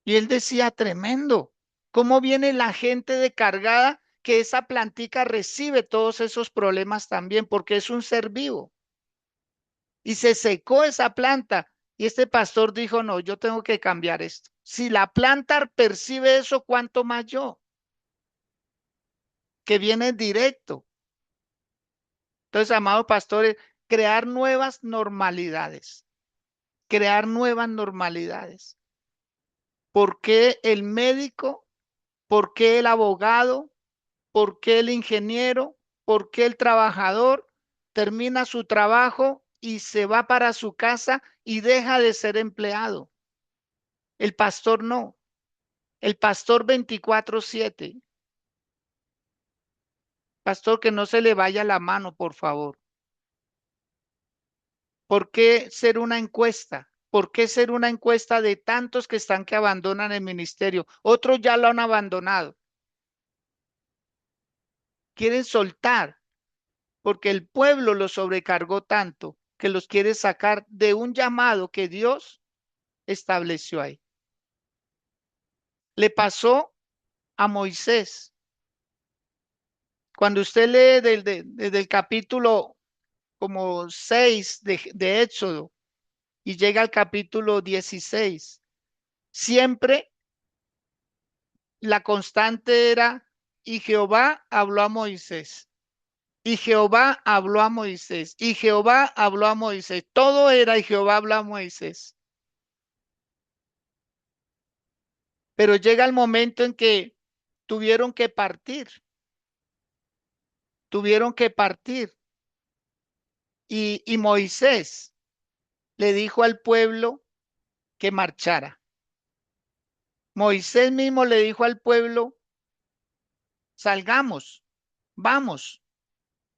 Y él decía, tremendo, ¿cómo viene la gente de cargada que esa plantica recibe todos esos problemas también? Porque es un ser vivo. Y se secó esa planta. Y este pastor dijo, no, yo tengo que cambiar esto. Si la planta percibe eso, ¿cuánto más yo? Que viene directo. Entonces, amados pastores, crear nuevas normalidades. Crear nuevas normalidades. ¿Por qué el médico? ¿Por qué el abogado? ¿Por qué el ingeniero? ¿Por qué el trabajador termina su trabajo y se va para su casa y deja de ser empleado? El pastor no. El pastor 24/7. Pastor, que no se le vaya la mano, por favor. ¿Por qué ser una encuesta? ¿Por qué ser una encuesta de tantos que están que abandonan el ministerio? Otros ya lo han abandonado. Quieren soltar porque el pueblo los sobrecargó tanto que los quiere sacar de un llamado que Dios estableció ahí. Le pasó a Moisés. Cuando usted lee desde el capítulo como 6 de Éxodo y llega al capítulo 16, siempre la constante era, y Jehová habló a Moisés, y Jehová habló a Moisés, y Jehová habló a Moisés. Todo era y Jehová habló a Moisés. Pero llega el momento en que tuvieron que partir, tuvieron que partir. Y Moisés le dijo al pueblo que marchara. Moisés mismo le dijo al pueblo, salgamos, vamos.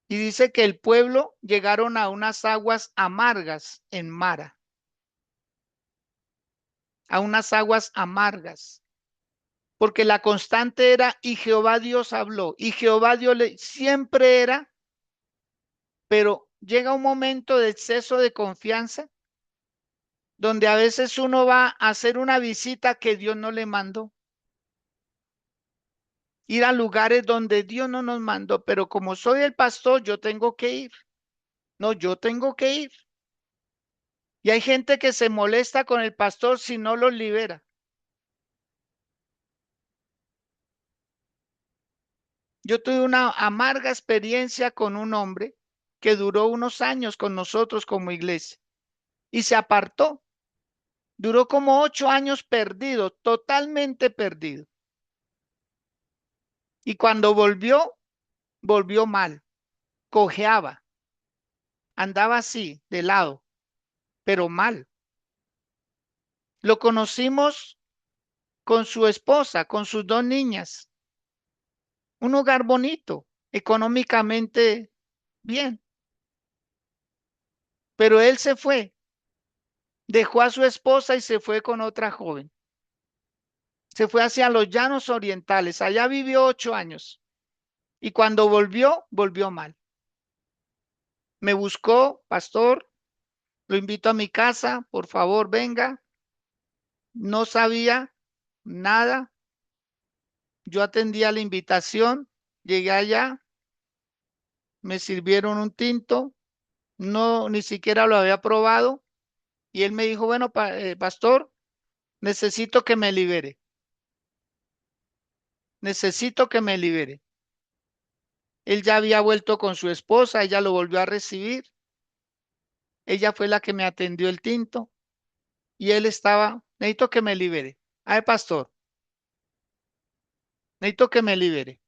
Y dice que el pueblo llegaron a unas aguas amargas en Mara, a unas aguas amargas, porque la constante era, y Jehová Dios habló, y Jehová Dios le, siempre era, pero llega un momento de exceso de confianza, donde a veces uno va a hacer una visita que Dios no le mandó, ir a lugares donde Dios no nos mandó, pero como soy el pastor, yo tengo que ir. No, yo tengo que ir. Y hay gente que se molesta con el pastor si no los libera. Yo tuve una amarga experiencia con un hombre que duró unos años con nosotros como iglesia y se apartó. Duró como 8 años perdido, totalmente perdido. Y cuando volvió, volvió mal, cojeaba, andaba así, de lado, pero mal. Lo conocimos con su esposa, con sus 2 niñas, un hogar bonito, económicamente bien, pero él se fue, dejó a su esposa y se fue con otra joven. Se fue hacia los llanos orientales, allá vivió 8 años y cuando volvió, volvió mal. Me buscó, pastor, lo invito a mi casa, por favor, venga. No sabía nada. Yo atendía la invitación, llegué allá, me sirvieron un tinto, no, ni siquiera lo había probado. Y él me dijo, bueno, pastor, necesito que me libere. Necesito que me libere. Él ya había vuelto con su esposa, ella lo volvió a recibir. Ella fue la que me atendió el tinto y él estaba, necesito que me libere. Ay, pastor, necesito que me libere.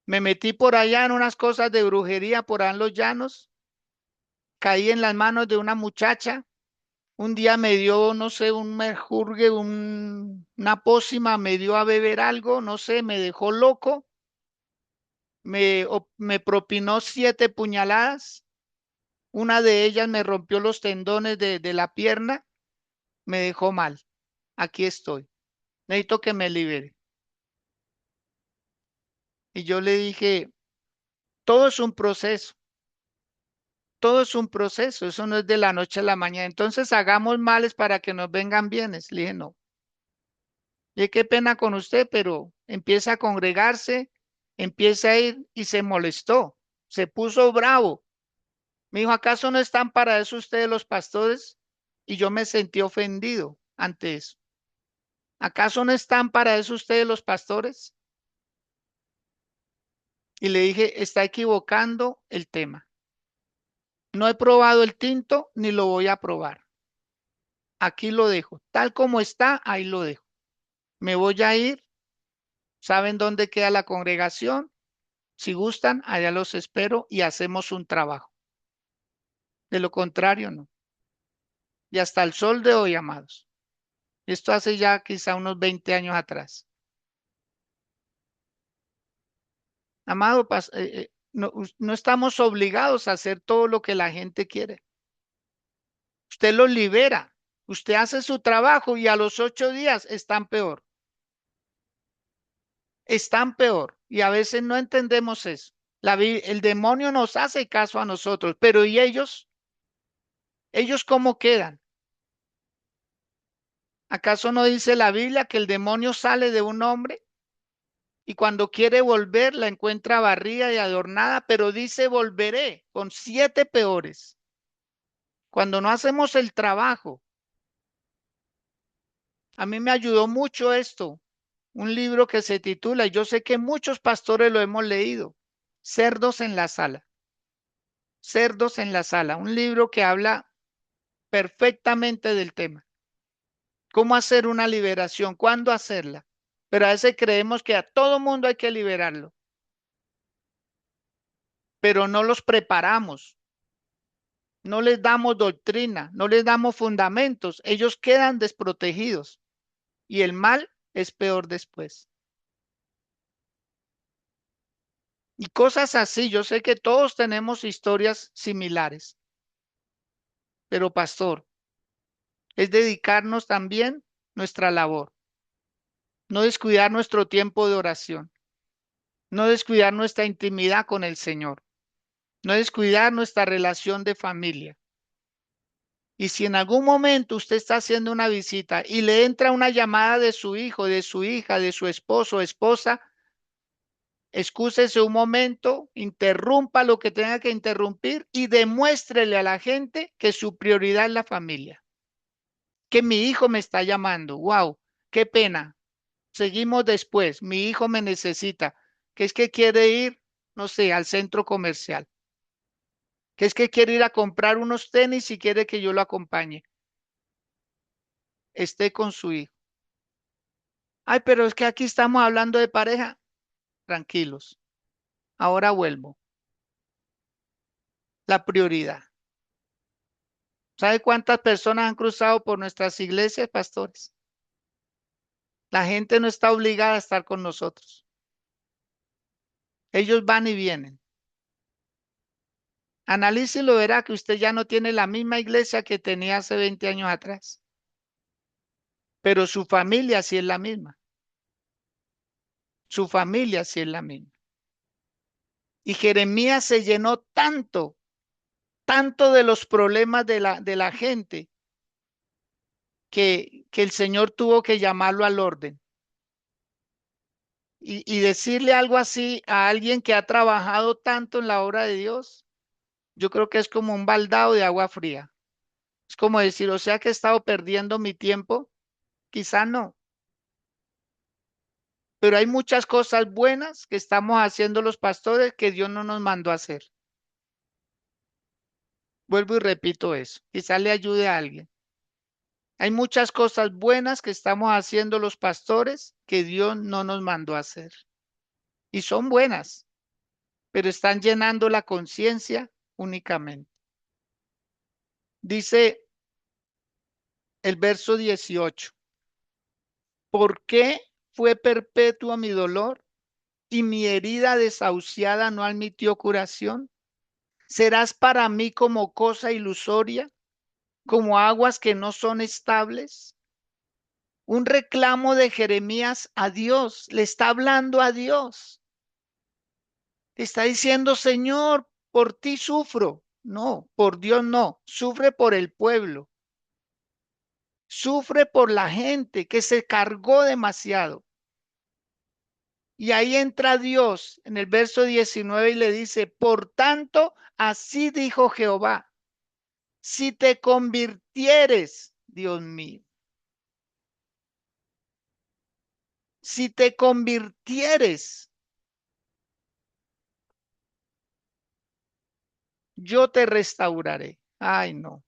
Me metí por allá en unas cosas de brujería por allá en los llanos. Caí en las manos de una muchacha. Un día me dio, no sé, un merjurgue, una pócima, me dio a beber algo, no sé, me dejó loco. Me propinó 7 puñaladas. Una de ellas me rompió los tendones de la pierna. Me dejó mal. Aquí estoy. Necesito que me libere. Y yo le dije, todo es un proceso. todo es un proceso, eso no es de la noche a la mañana. Entonces hagamos males para que nos vengan bienes. Le dije, no. Y qué pena con usted, pero empieza a congregarse, empieza a ir y se molestó, se puso bravo. Me dijo, ¿acaso no están para eso ustedes los pastores? Y yo me sentí ofendido ante eso. ¿Acaso no están para eso ustedes los pastores? Y le dije, está equivocando el tema. No he probado el tinto ni lo voy a probar. Aquí lo dejo. Tal como está, ahí lo dejo. Me voy a ir. ¿Saben dónde queda la congregación? Si gustan, allá los espero y hacemos un trabajo. De lo contrario, no. Y hasta el sol de hoy, amados. Esto hace ya quizá unos 20 años atrás. Amado, no, no estamos obligados a hacer todo lo que la gente quiere. Usted los libera. Usted hace su trabajo y a los 8 días están peor. Están peor. Y a veces no entendemos eso. El demonio nos hace caso a nosotros, pero ¿y ellos? ¿Ellos cómo quedan? ¿Acaso no dice la Biblia que el demonio sale de un hombre y cuando quiere volver la encuentra barrida y adornada, pero dice volveré con 7 peores? Cuando no hacemos el trabajo, a mí me ayudó mucho esto, un libro que se titula, y yo sé que muchos pastores lo hemos leído, Cerdos en la sala. Cerdos en la sala, un libro que habla perfectamente del tema. ¿Cómo hacer una liberación? ¿Cuándo hacerla? Pero a veces creemos que a todo mundo hay que liberarlo, pero no los preparamos, no les damos doctrina, no les damos fundamentos. Ellos quedan desprotegidos y el mal es peor después. Y cosas así, yo sé que todos tenemos historias similares, pero pastor, es dedicarnos también nuestra labor, no descuidar nuestro tiempo de oración, no descuidar nuestra intimidad con el Señor, no descuidar nuestra relación de familia. Y si en algún momento usted está haciendo una visita y le entra una llamada de su hijo, de su hija, de su esposo o esposa, excúsese un momento, interrumpa lo que tenga que interrumpir y demuéstrele a la gente que su prioridad es la familia, que mi hijo me está llamando. Wow, qué pena. Seguimos después. Mi hijo me necesita. Que es que quiere ir, no sé, al centro comercial. Que es que quiere ir a comprar unos tenis y quiere que yo lo acompañe. Esté con su hijo. Ay, pero es que aquí estamos hablando de pareja. Tranquilos. Ahora vuelvo. La prioridad. ¿Sabe cuántas personas han cruzado por nuestras iglesias, pastores? La gente no está obligada a estar con nosotros. Ellos van y vienen. Analícelo, verá que usted ya no tiene la misma iglesia que tenía hace 20 años atrás. Pero su familia sí es la misma. Su familia sí es la misma. Y Jeremías se llenó tanto, tanto de los problemas de la gente que el Señor tuvo que llamarlo al orden. Y decirle algo así a alguien que ha trabajado tanto en la obra de Dios, yo creo que es como un baldado de agua fría. Es como decir, o sea que he estado perdiendo mi tiempo. Quizá no, pero hay muchas cosas buenas que estamos haciendo los pastores que Dios no nos mandó a hacer. Vuelvo y repito eso. Quizá le ayude a alguien. Hay muchas cosas buenas que estamos haciendo los pastores que Dios no nos mandó a hacer. Y son buenas, pero están llenando la conciencia únicamente. Dice el verso 18. ¿Por qué fue perpetua mi dolor y mi herida desahuciada no admitió curación? ¿Serás para mí como cosa ilusoria, como aguas que no son estables? Un reclamo de Jeremías a Dios, le está hablando a Dios. Está diciendo, Señor, por ti sufro, No, por Dios no. Sufre por el pueblo. Sufre por la gente que se cargó demasiado. Y ahí entra Dios en el verso 19 y le dice, por tanto, así dijo Jehová, si te convirtieres, Dios mío, si te convirtieres, yo te restauraré. Ay, no.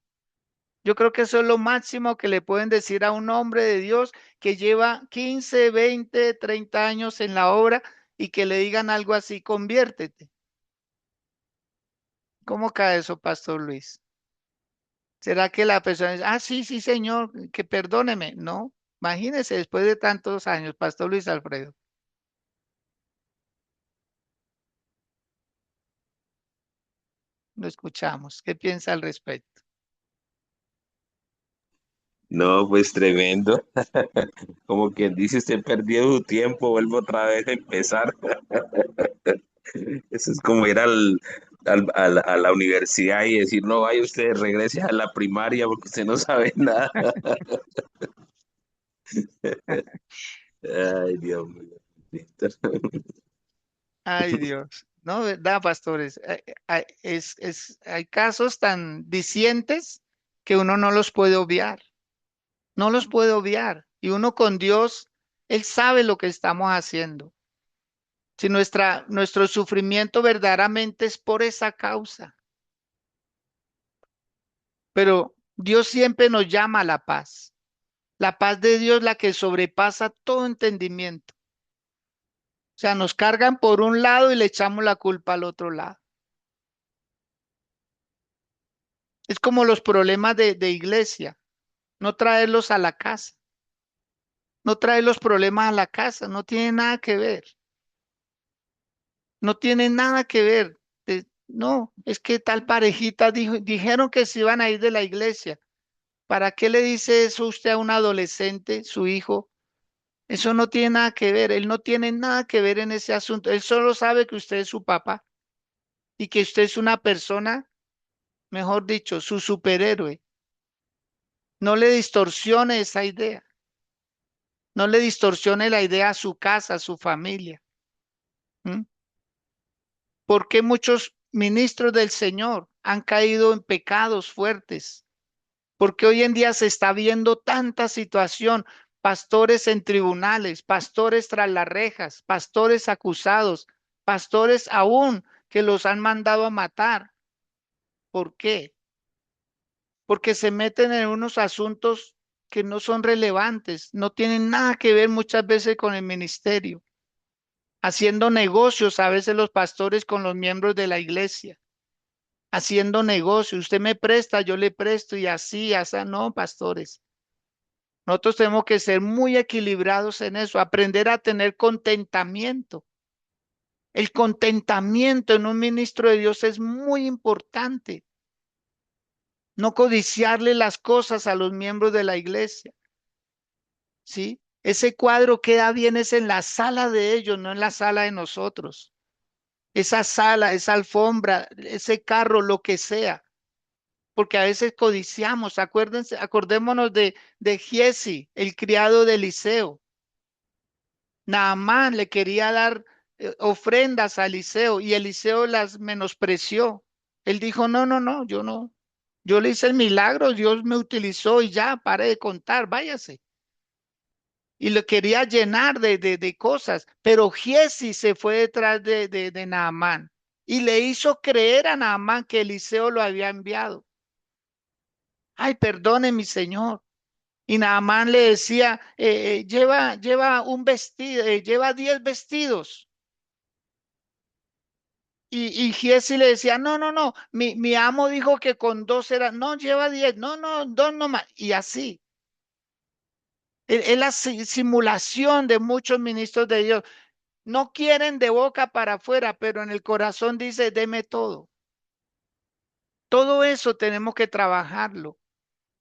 Yo creo que eso es lo máximo que le pueden decir a un hombre de Dios que lleva 15, 20, 30 años en la obra y que le digan algo así, conviértete. ¿Cómo cae eso, Pastor Luis? ¿Será que la persona dice, ah, sí, sí, señor, que perdóneme? No, imagínese después de tantos años, Pastor Luis Alfredo, lo escuchamos. ¿Qué piensa al respecto? No, pues tremendo. Como quien dice, usted perdió su tiempo, vuelve otra vez a empezar. Eso es como ir a la universidad y decir, no, vaya usted, regrese a la primaria porque usted no sabe nada. Ay, Dios mío. Ay, Dios. No, ¿verdad, pastores? Hay casos tan dicientes que uno no los puede obviar, no los puede obviar. Y uno con Dios, Él sabe lo que estamos haciendo. Si nuestro sufrimiento verdaderamente es por esa causa, pero Dios siempre nos llama a la paz de Dios la que sobrepasa todo entendimiento. O sea, nos cargan por un lado y le echamos la culpa al otro lado. Es como los problemas de iglesia, no traerlos a la casa, no traer los problemas a la casa, no tiene nada que ver, no tiene nada que ver. No, es que tal parejita dijeron que se iban a ir de la iglesia. ¿Para qué le dice eso usted a un adolescente, su hijo? Eso no tiene nada que ver, él no tiene nada que ver en ese asunto. Él solo sabe que usted es su papá y que usted es una persona, mejor dicho, su superhéroe. No le distorsione esa idea, no le distorsione la idea a su casa, a su familia. ¿M? ¿Por qué muchos ministros del Señor han caído en pecados fuertes? Porque hoy en día se está viendo tanta situación, pastores en tribunales, pastores tras las rejas, pastores acusados, pastores aún que los han mandado a matar. ¿Por qué? Porque se meten en unos asuntos que no son relevantes, no tienen nada que ver muchas veces con el ministerio, haciendo negocios a veces los pastores con los miembros de la iglesia, haciendo negocios, usted me presta, yo le presto y así, no, pastores. Nosotros tenemos que ser muy equilibrados en eso, aprender a tener contentamiento. El contentamiento en un ministro de Dios es muy importante. No codiciarle las cosas a los miembros de la iglesia, ¿sí? Ese cuadro queda bien es en la sala de ellos, no en la sala de nosotros. Esa sala, esa alfombra, ese carro, lo que sea, porque a veces codiciamos. Acuérdense, acordémonos de Giesi, el criado de Eliseo. Naamán le quería dar ofrendas a Eliseo y Eliseo las menospreció. Él dijo, no, no, no, yo no. Yo le hice el milagro, Dios me utilizó y ya, pare de contar, váyase. Y lo quería llenar de cosas, pero Giesi se fue detrás de Naamán y le hizo creer a Naamán que Eliseo lo había enviado. Ay, perdone mi señor. Y Naamán le decía, lleva un vestido, lleva 10 vestidos. Y Giesi le decía, no, no, no, mi amo dijo que con dos era, no, lleva 10, no, no, dos nomás. Y así. Es la simulación de muchos ministros de Dios. No quieren de boca para afuera, pero en el corazón dice, deme todo. Todo eso tenemos que trabajarlo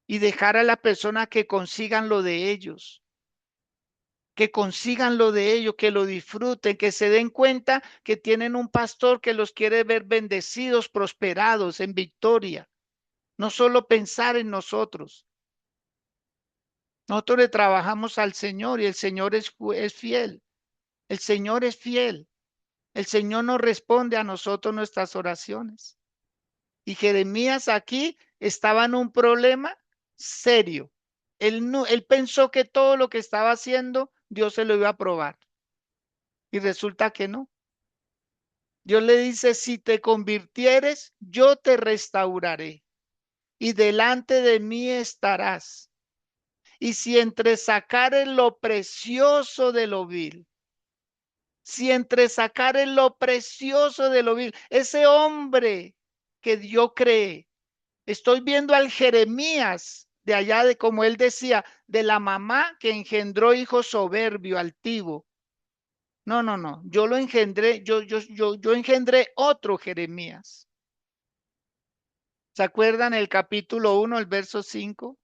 y dejar a la persona que consigan lo de ellos. que consigan lo de ellos, que lo disfruten, que se den cuenta que tienen un pastor que los quiere ver bendecidos, prosperados, en victoria. No solo pensar en nosotros. Nosotros le trabajamos al Señor y el Señor es fiel. El Señor es fiel. El Señor nos responde a nosotros nuestras oraciones. Y Jeremías aquí estaba en un problema serio. Él pensó que todo lo que estaba haciendo, Dios se lo iba a probar. Y resulta que no. Dios le dice, si te convirtieres, yo te restauraré y delante de mí estarás. Y si entre sacares lo precioso de lo vil, si entre sacares lo precioso de lo vil, ese hombre que Dios cree, estoy viendo al Jeremías de allá de como él decía, de la mamá que engendró hijo soberbio, altivo. No, no, no, yo lo engendré, yo engendré otro Jeremías. ¿Se acuerdan el capítulo 1, el verso 5?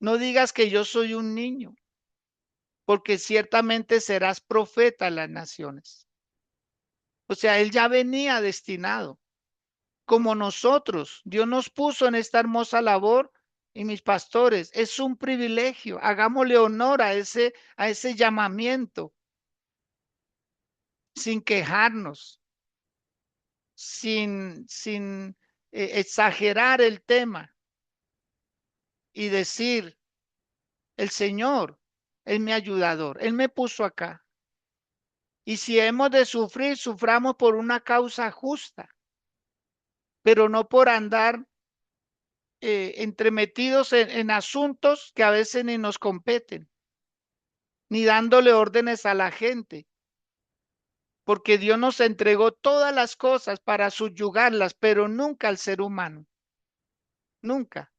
No digas que yo soy un niño, porque ciertamente serás profeta en las naciones. O sea, él ya venía destinado, como nosotros. Dios nos puso en esta hermosa labor y mis pastores, es un privilegio. Hagámosle honor a ese llamamiento sin quejarnos, sin exagerar el tema y decir, el Señor es mi ayudador, Él me puso acá. Y si hemos de sufrir, suframos por una causa justa, pero no por andar entremetidos en asuntos que a veces ni nos competen, ni dándole órdenes a la gente, porque Dios nos entregó todas las cosas para subyugarlas, pero nunca al ser humano, nunca.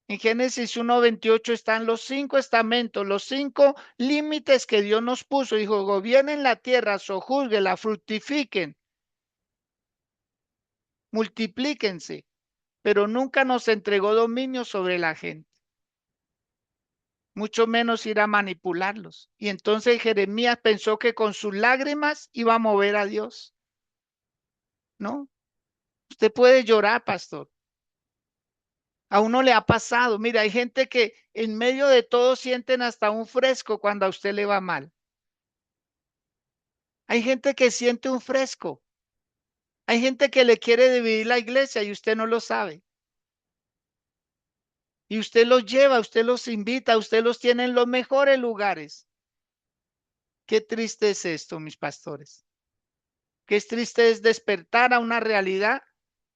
En Génesis 1:28 están los 5 estamentos, los 5 límites que Dios nos puso. Dijo, gobiernen la tierra, sojúzguela, fructifiquen, multiplíquense, pero nunca nos entregó dominio sobre la gente, mucho menos ir a manipularlos. Y entonces Jeremías pensó que con sus lágrimas iba a mover a Dios. No, usted puede llorar, pastor. A uno le ha pasado. Mira, hay gente que en medio de todo sienten hasta un fresco cuando a usted le va mal. Hay gente que siente un fresco. Hay gente que le quiere dividir la iglesia y usted no lo sabe. Y usted los lleva, usted los invita, usted los tiene en los mejores lugares. Qué triste es esto, mis pastores. Qué triste es despertar a una realidad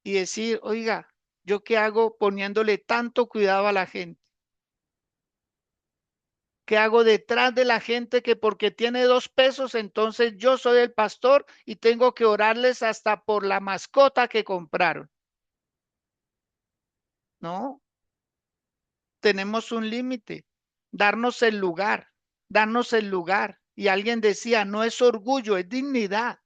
y decir, oiga, ¿yo qué hago poniéndole tanto cuidado a la gente? ¿Qué hago detrás de la gente que porque tiene 2 pesos, entonces yo soy el pastor y tengo que orarles hasta por la mascota que compraron? No, tenemos un límite, darnos el lugar. Y alguien decía, no es orgullo, es dignidad.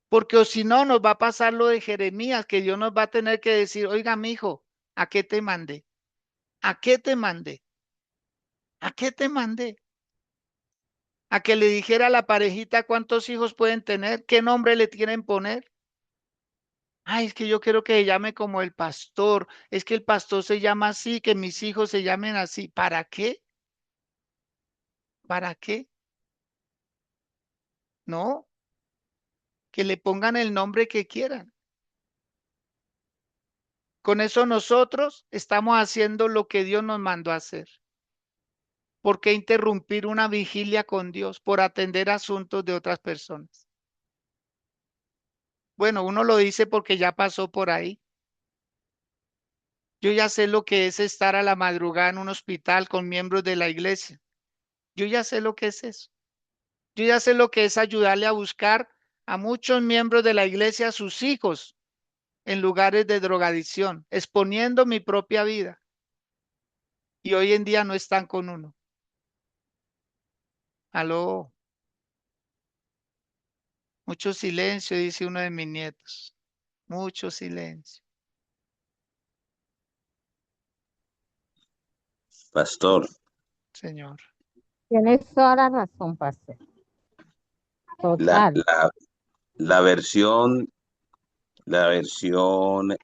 Porque o si no, nos va a pasar lo de Jeremías, que Dios nos va a tener que decir, oiga, mi hijo, ¿a qué te mandé? ¿A qué te mandé? ¿A qué te mandé? A que le dijera a la parejita cuántos hijos pueden tener, qué nombre le quieren poner. Ay, es que yo quiero que se llame como el pastor, es que el pastor se llama así, que mis hijos se llamen así. ¿Para qué? ¿Para qué? No, que le pongan el nombre que quieran. Con eso nosotros estamos haciendo lo que Dios nos mandó a hacer. ¿Por qué interrumpir una vigilia con Dios por atender asuntos de otras personas? Bueno, uno lo dice porque ya pasó por ahí. Yo ya sé lo que es estar a la madrugada en un hospital con miembros de la iglesia. Yo ya sé lo que es eso. Yo ya sé lo que es ayudarle a buscar a muchos miembros de la iglesia a sus hijos en lugares de drogadicción, exponiendo mi propia vida. Y hoy en día no están con uno. Aló, mucho silencio, dice uno de mis nietos. Mucho silencio. Pastor, Señor. Tienes toda la razón, pastor. la, Total. la, la versión,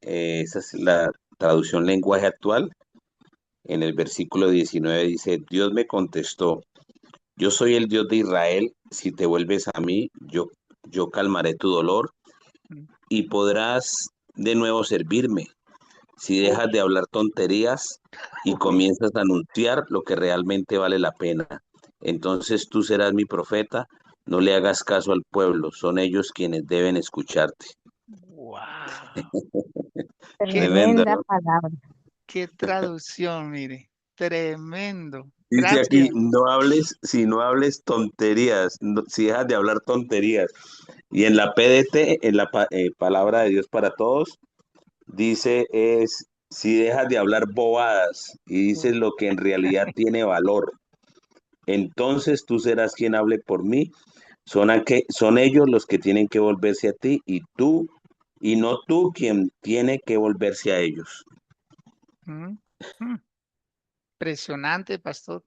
esa es la traducción lenguaje actual. En el versículo 19 dice, Dios me contestó, yo soy el Dios de Israel, si te vuelves a mí, yo calmaré tu dolor Mm. y podrás de nuevo servirme. Si Uy, dejas de hablar tonterías y uy, comienzas a anunciar lo que realmente vale la pena, entonces tú serás mi profeta, no le hagas caso al pueblo, son ellos quienes deben escucharte. wow. Qué, Tremendo, Tremenda ¿no? palabra. qué traducción, mire. Tremendo. Dice aquí, Gracias. si no hables tonterías, si dejas de hablar tonterías. Y en la PDT, en la palabra de Dios para todos, dice si dejas de hablar bobadas y dices lo que en realidad tiene valor, entonces tú serás quien hable por mí. Son ellos los que tienen que volverse a ti y no tú quien tiene que volverse a ellos. Mm, mm. Impresionante, pastor.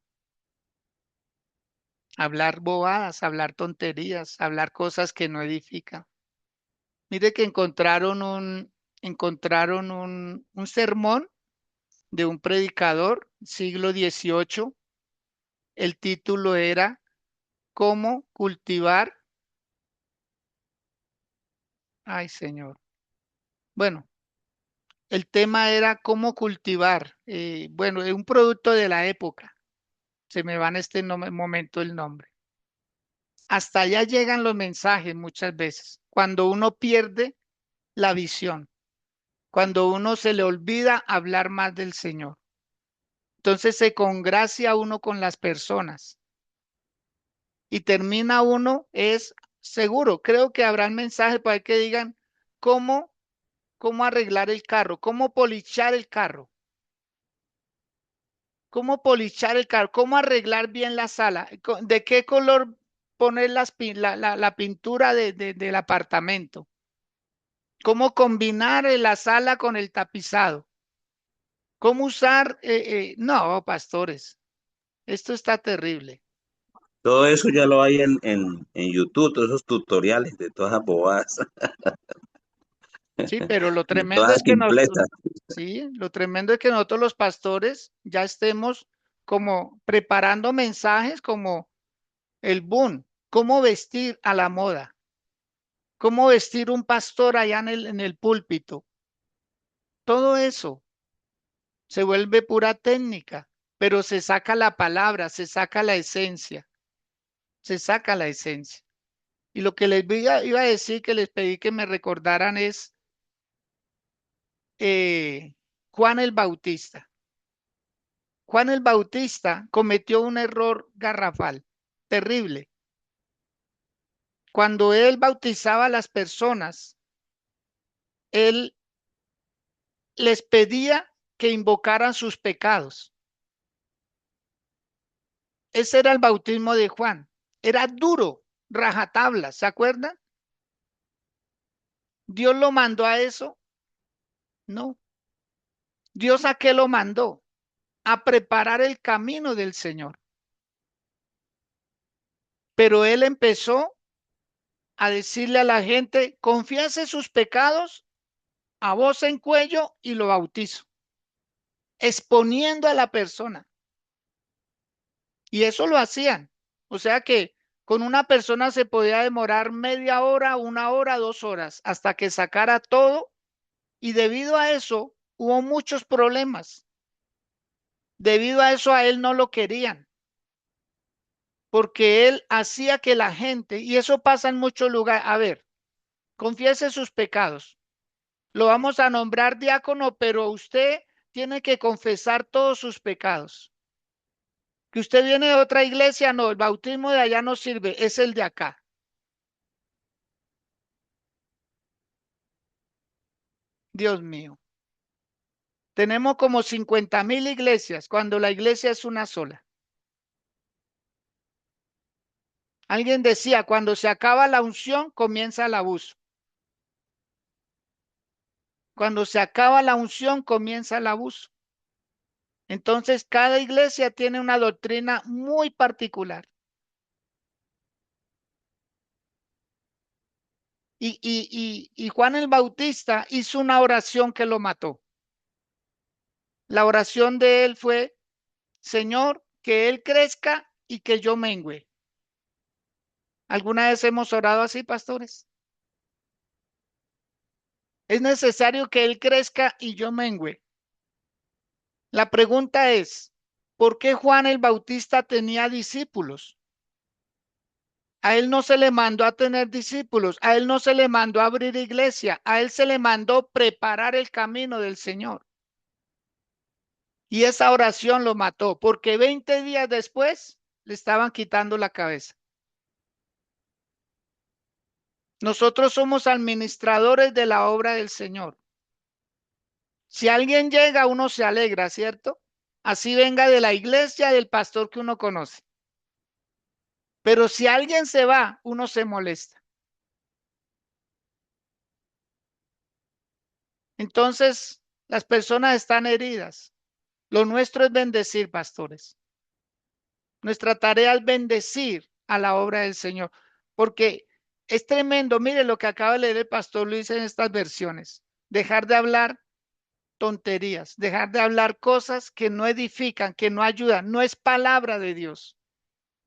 Hablar bobadas, hablar tonterías, hablar cosas que no edifican. Mire que encontraron un sermón de un predicador, siglo XVIII. El título era ¿Cómo cultivar? Ay, Señor. Bueno, el tema era cómo cultivar. Bueno, es un producto de la época. Se me va en este momento el nombre. Hasta allá llegan los mensajes muchas veces. Cuando uno pierde la visión, cuando uno se le olvida hablar más del Señor. Entonces se congracia uno con las personas y termina uno, es seguro, creo que habrán mensajes para que digan cómo arreglar el carro, cómo polichar el carro, cómo arreglar bien la sala, de qué color poner la pintura del apartamento, cómo combinar la sala con el tapizado, cómo usar, no, pastores, esto está terrible. Todo eso ya lo hay en YouTube, todos esos tutoriales de todas las bobadas, Sí, pero lo de tremendo todas es las que nosotros, simpletas. sí, lo tremendo es que nosotros los pastores ya estemos como preparando mensajes como el boom, cómo vestir a la moda, cómo vestir un pastor allá en el púlpito. Todo eso se vuelve pura técnica, pero se saca la palabra, se saca la esencia, se saca la esencia. Y lo que les iba a decir, que les pedí que me recordaran es eh, Juan el Bautista. Juan el Bautista cometió un error garrafal, terrible. Cuando él bautizaba a las personas, él les pedía que invocaran sus pecados. Ese era el bautismo de Juan. Era duro, rajatabla, ¿se acuerdan? ¿Dios lo mandó a eso? No. ¿Dios a qué lo mandó? A preparar el camino del Señor. Pero él empezó a decirle a la gente, confiese sus pecados a voz en cuello y lo bautizo, exponiendo a la persona. Y eso lo hacían. O sea que con una persona se podía demorar media hora, 1 hora, 2 horas, hasta que sacara todo. Y debido a eso hubo muchos problemas. Debido a eso a él no lo querían, porque él hacía que la gente, y eso pasa en muchos lugares, a ver, confiese sus pecados. Lo vamos a nombrar diácono, pero usted tiene que confesar todos sus pecados. Que usted viene de otra iglesia, no, el bautismo de allá no sirve, es el de acá. Dios mío. Tenemos como 50.000 iglesias cuando la iglesia es una sola. Alguien decía, cuando se acaba la unción, comienza el abuso. Cuando se acaba la unción, comienza el abuso. Entonces, cada iglesia tiene una doctrina muy particular. Y Juan el Bautista hizo una oración que lo mató. La oración de él fue, Señor, que él crezca y que yo mengüe. ¿Alguna vez hemos orado así, pastores? Es necesario que él crezca y yo mengüe. La pregunta es, ¿por qué Juan el Bautista tenía discípulos? A él no se le mandó a tener discípulos, a él no se le mandó a abrir iglesia, a él se le mandó preparar el camino del Señor. Y esa oración lo mató, porque 20 días después le estaban quitando la cabeza. Nosotros somos administradores de la obra del Señor. Si alguien llega, uno se alegra, ¿cierto? Así venga de la iglesia, del pastor que uno conoce. Pero si alguien se va, uno se molesta. Entonces, las personas están heridas. Lo nuestro es bendecir, pastores. Nuestra tarea es bendecir a la obra del Señor, porque es tremendo. Mire lo que acaba de leer el pastor Luis en estas versiones. Dejar de hablar tonterías, dejar de hablar cosas que no edifican, que no ayudan. No es palabra de Dios,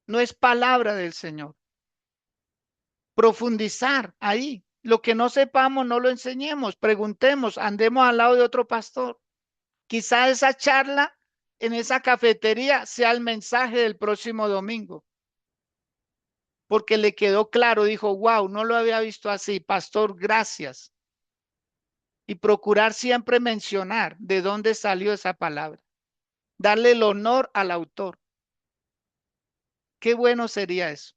no es palabra del Señor. Profundizar ahí. Lo que no sepamos, no lo enseñemos, preguntemos, andemos al lado de otro pastor. Quizá esa charla en esa cafetería sea el mensaje del próximo domingo, porque le quedó claro, dijo, wow, no lo había visto así, pastor, gracias. Y procurar siempre mencionar de dónde salió esa palabra, darle el honor al autor. Qué bueno sería eso.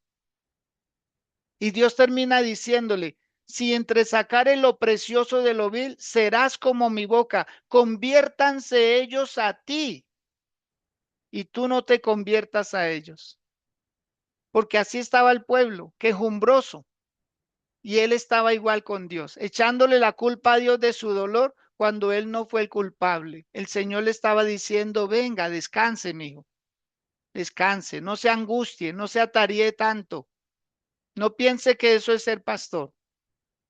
Y Dios termina diciéndole, si entre sacares lo precioso de lo vil, serás como mi boca, conviértanse ellos a ti y tú no te conviertas a ellos. Porque así estaba el pueblo, quejumbroso, y él estaba igual con Dios, echándole la culpa a Dios de su dolor cuando él no fue el culpable. El Señor le estaba diciendo, venga, descanse, mi hijo, descanse, no se angustie, no se ataríe tanto, no piense que eso es ser pastor.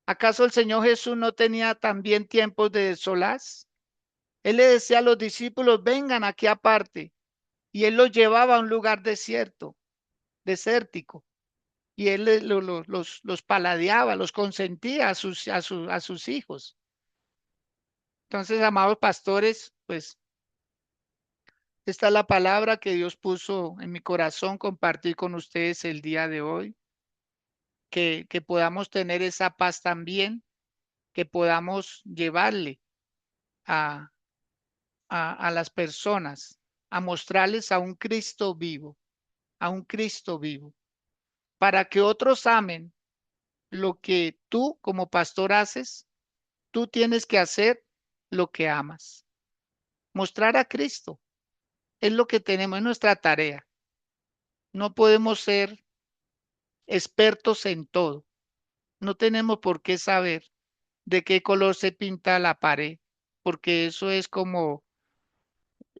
¿Acaso el Señor Jesús no tenía también tiempos de solaz? Él le decía a los discípulos, vengan aquí aparte, y él los llevaba a un lugar desierto, desértico. Y él los paladeaba, los consentía a sus hijos. Entonces, amados pastores, pues esta es la palabra que Dios puso en mi corazón compartir con ustedes el día de hoy, que podamos tener esa paz también, que podamos llevarle a, a las personas, a mostrarles a un Cristo vivo, a un Cristo vivo, para que otros amen lo que tú como pastor haces. Tú tienes que hacer lo que amas. Mostrar a Cristo es lo que tenemos, es nuestra tarea. No podemos ser expertos en todo. No tenemos por qué saber de qué color se pinta la pared, porque eso es como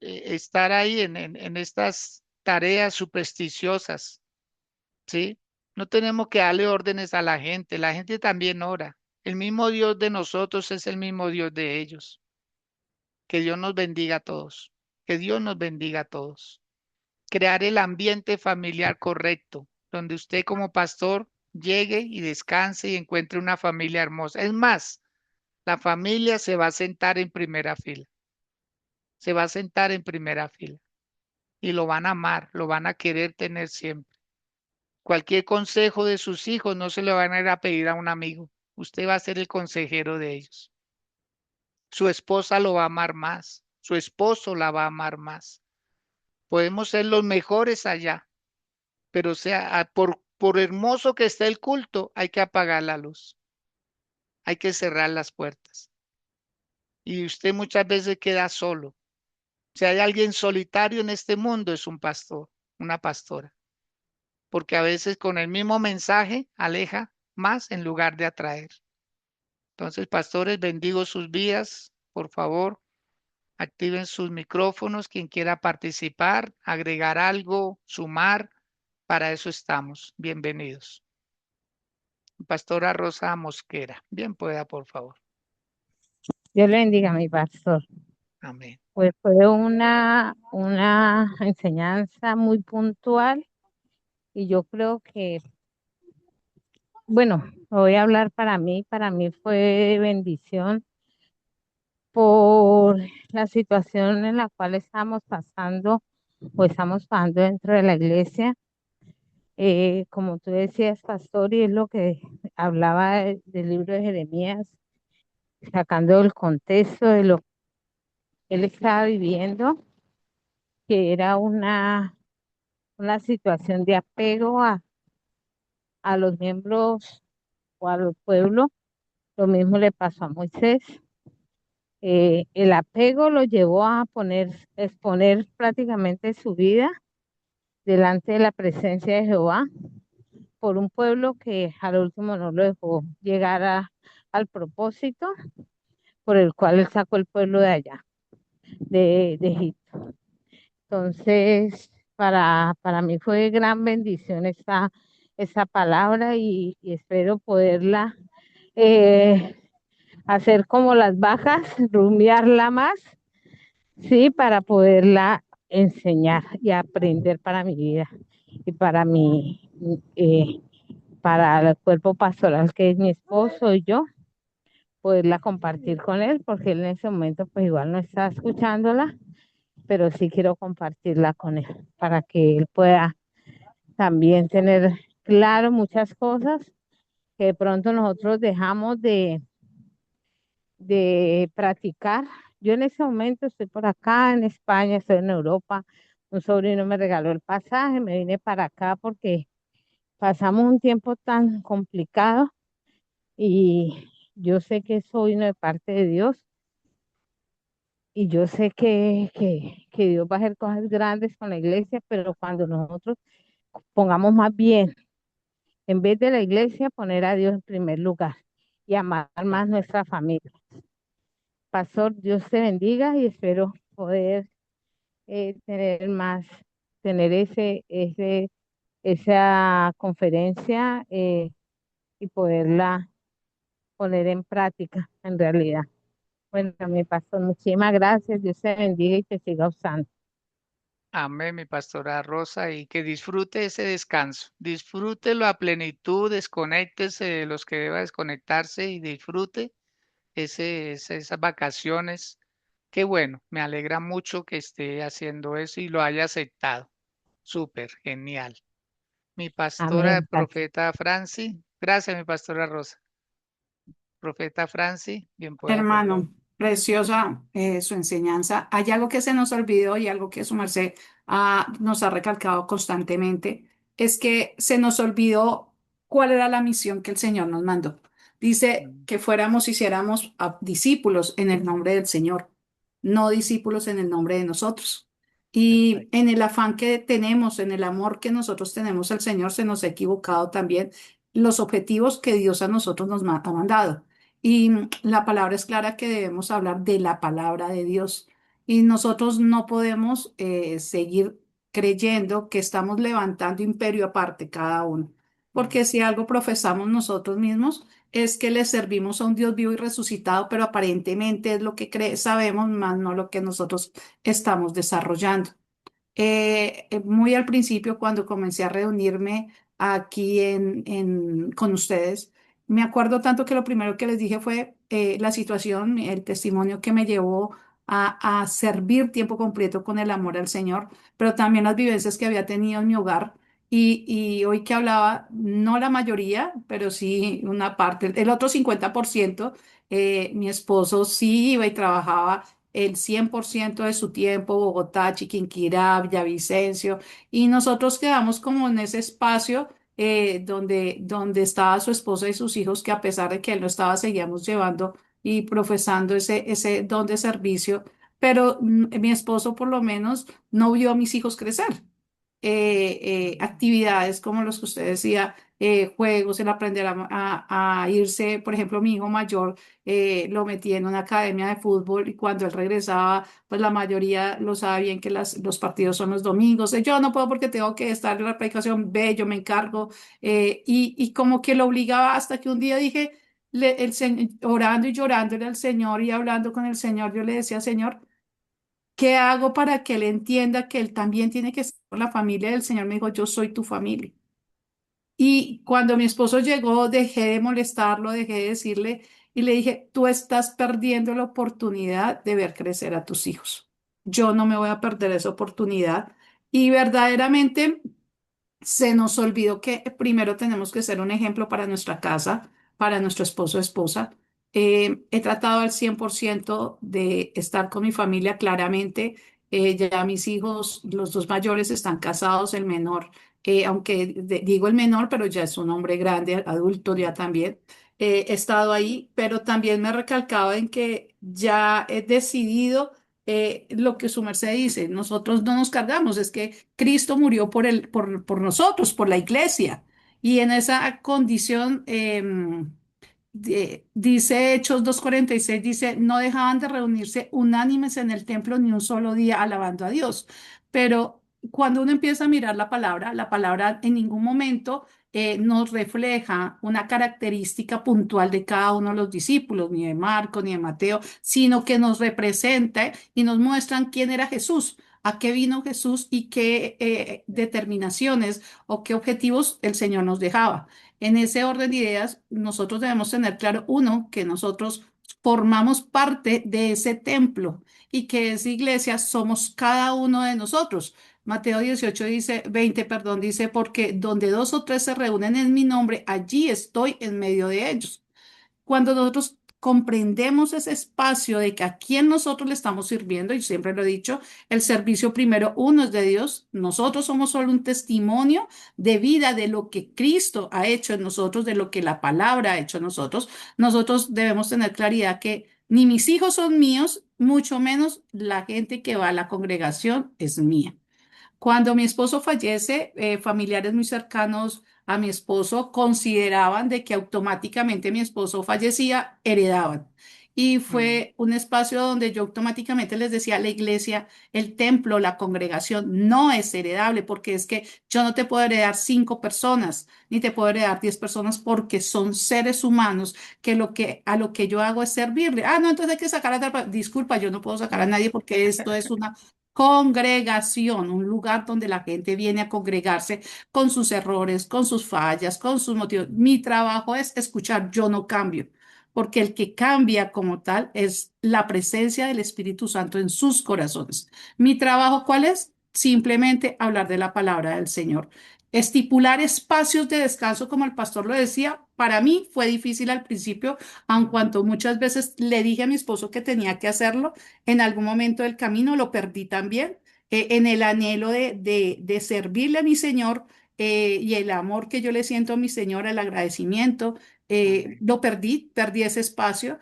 estar ahí en estas tareas supersticiosas, ¿sí? No tenemos que darle órdenes a la gente también ora. El mismo Dios de nosotros es el mismo Dios de ellos. Que Dios nos bendiga a todos. Que Dios nos bendiga a todos. Crear el ambiente familiar correcto, donde usted como pastor llegue y descanse y encuentre una familia hermosa. Es más, la familia se va a sentar en primera fila. Se va a sentar en primera fila y lo van a amar, lo van a querer tener siempre. Cualquier consejo de sus hijos no se lo van a ir a pedir a un amigo. Usted va a ser el consejero de ellos. Su esposa lo va a amar más. Su esposo la va a amar más. Podemos ser los mejores allá, pero sea por hermoso que esté el culto, hay que apagar la luz, hay que cerrar las puertas. Y usted muchas veces queda solo. Si hay alguien solitario en este mundo, es un pastor, una pastora, porque a veces con el mismo mensaje aleja más en lugar de atraer. Entonces, pastores, bendigo sus vidas, por favor. Activen sus micrófonos, quien quiera participar, agregar algo, sumar, para eso estamos. Bienvenidos. Pastora Rosa Mosquera. Bien pueda, por favor. Dios le bendiga, mi pastor. Amén. Pues fue una enseñanza muy puntual y yo creo que, bueno, voy a hablar para mí fue bendición por la situación en la cual estamos pasando o estamos pasando dentro de la iglesia. Como tú decías, pastor, y es lo que hablaba del libro de Jeremías, sacando el contexto de lo que él estaba viviendo, que era una situación de apego a los miembros o al pueblo. Lo mismo le pasó a Moisés. El apego lo llevó a exponer prácticamente su vida delante de la presencia de Jehová por un pueblo que al último no lo dejó llegar al propósito por el cual él sacó el pueblo de allá, de Egipto. Entonces, para mí fue gran bendición esta palabra y espero poderla eh, hacer como las bajas, rumiarla más, sí, para poderla enseñar y aprender para mi vida y eh, para el cuerpo pastoral que es mi esposo y yo, poderla compartir con él, porque él en ese momento pues igual no está escuchándola, pero sí quiero compartirla con él para que él pueda también tener claro muchas cosas que de pronto nosotros dejamos de practicar. Yo en ese momento estoy por acá en España, estoy en Europa. Un sobrino me regaló el pasaje, me vine para acá porque pasamos un tiempo tan complicado y yo sé que eso vino de parte de Dios y yo sé que Dios va a hacer cosas grandes con la iglesia, pero cuando nosotros pongamos más bien, en vez de la iglesia, poner a Dios en primer lugar y amar más nuestra familia. Pastor, Dios te bendiga y espero poder tener más, tener esa conferencia y poderla poner en práctica en realidad. Bueno, mi pastor, muchísimas gracias. Dios te bendiga y te siga usando. Amén, mi pastora Rosa, y que disfrute ese descanso. Disfrútelo a plenitud, desconéctese de los que deba desconectarse y disfrute esas vacaciones. Qué bueno, me alegra mucho que esté haciendo eso y lo haya aceptado. Súper, genial. Mi pastora, Amén, pastor. profeta Franci. Gracias, mi pastora Rosa. Profeta Franci, bien pueda, por favor. Hermano, preciosa su enseñanza. Hay algo que se nos olvidó y algo que su merced nos ha recalcado constantemente, es que se nos olvidó cuál era la misión que el Señor nos mandó. Dice Mm, que fuéramos, hiciéramos discípulos en el nombre del Señor, no discípulos en el nombre de nosotros. Y perfecto. en el afán que tenemos, en el amor que nosotros tenemos al Señor, se nos ha equivocado también los objetivos que Dios a nosotros nos ha mandado. Y la palabra es clara que debemos hablar de la palabra de Dios. Y nosotros no podemos seguir creyendo que estamos levantando imperio aparte cada uno. Mm, Porque si algo profesamos nosotros mismos es que le servimos a un Dios vivo y resucitado, pero aparentemente es lo que sabemos, más no lo que nosotros estamos desarrollando. Muy al principio, cuando comencé a reunirme aquí con ustedes, me acuerdo tanto que lo primero que les dije fue la situación, el testimonio que me llevó a servir tiempo completo con el amor al Señor, pero también las vivencias que había tenido en mi hogar. Y hoy que hablaba, no la mayoría, pero sí una parte, el otro 50%, mi esposo sí iba y trabajaba el 100% de su tiempo, Bogotá, Chiquinquirá, Villavicencio, y nosotros quedamos como en ese espacio donde estaba su esposa y sus hijos, que a pesar de que él no estaba, seguíamos llevando y profesando ese don de servicio, pero mi esposo por lo menos no vio a mis hijos crecer. actividades como los que usted decía, juegos, el aprender a irse. Por ejemplo, mi hijo mayor lo metí en una academia de fútbol y cuando él regresaba, pues la mayoría lo sabe bien que los partidos son los domingos. Yo no puedo porque tengo que estar en la predicación, ve, yo me encargo. Y como que lo obligaba hasta que un día dije, orando y llorándole al Señor y hablando con el Señor, yo le decía, Señor, ¿qué hago para que él entienda que él también tiene que ser la familia del Señor? Me dijo, yo soy tu familia. Y cuando mi esposo llegó, dejé de molestarlo, dejé de decirle y le dije, tú estás perdiendo la oportunidad de ver crecer a tus hijos. Yo no me voy a perder esa oportunidad. Y verdaderamente se nos olvidó que primero tenemos que ser un ejemplo para nuestra casa, para nuestro esposo o esposa. He tratado al 100% de estar con mi familia claramente. Ya mis hijos, los dos mayores, están casados, el menor, aunque digo el menor, pero ya es un hombre grande, adulto ya también. He estado ahí, pero también me he recalcado en que ya he decidido lo que su merced dice, nosotros no nos cargamos, es que Cristo murió por nosotros, por la iglesia. Y en esa condición, dice Hechos 2:46, dice, no dejaban de reunirse unánimes en el templo ni un solo día alabando a Dios. Pero cuando uno empieza a mirar la palabra en ningún momento nos refleja una característica puntual de cada uno de los discípulos, ni de Marco, ni de Mateo, sino que nos representa y nos muestran quién era Jesús, a qué vino Jesús y qué determinaciones o qué objetivos el Señor nos dejaba. En ese orden de ideas, nosotros debemos tener claro, uno, que nosotros formamos parte de ese templo y que esa iglesia somos cada uno de nosotros. Mateo 18 dice, 20, perdón, dice, porque donde dos o tres se reúnen en mi nombre, allí estoy en medio de ellos. Cuando nosotros comprendemos ese espacio de que a quién nosotros le estamos sirviendo, y siempre lo he dicho, el servicio primero uno es de Dios, nosotros somos solo un testimonio de vida de lo que Cristo ha hecho en nosotros, de lo que la palabra ha hecho en nosotros. Nosotros debemos tener claridad que ni mis hijos son míos, mucho menos la gente que va a la congregación es mía. Cuando mi esposo fallece, familiares muy cercanos a mi esposo consideraban de que automáticamente mi esposo fallecía, heredaban. Y Mm. fue un espacio donde yo automáticamente les decía, la iglesia, el templo, la congregación no es heredable porque es que yo no te puedo heredar 5 personas, ni te puedo heredar 10 personas porque son seres humanos que, a lo que yo hago es servirle. Ah, no, entonces hay que sacar a disculpa, yo no puedo sacar a nadie porque esto es una congregación, un lugar donde la gente viene a congregarse con sus errores, con sus fallas, con sus motivos. Mi trabajo es escuchar, yo no cambio, porque el que cambia como tal es la presencia del Espíritu Santo en sus corazones. Mi trabajo, ¿cuál es? Simplemente hablar de la palabra del Señor. Estipular espacios de descanso, como el pastor lo decía, para mí fue difícil al principio, aun cuanto muchas veces le dije a mi esposo que tenía que hacerlo, en algún momento del camino lo perdí también, en el anhelo de servirle a mi Señor y el amor que yo le siento a mi Señor, el agradecimiento, Amén. lo perdí ese espacio.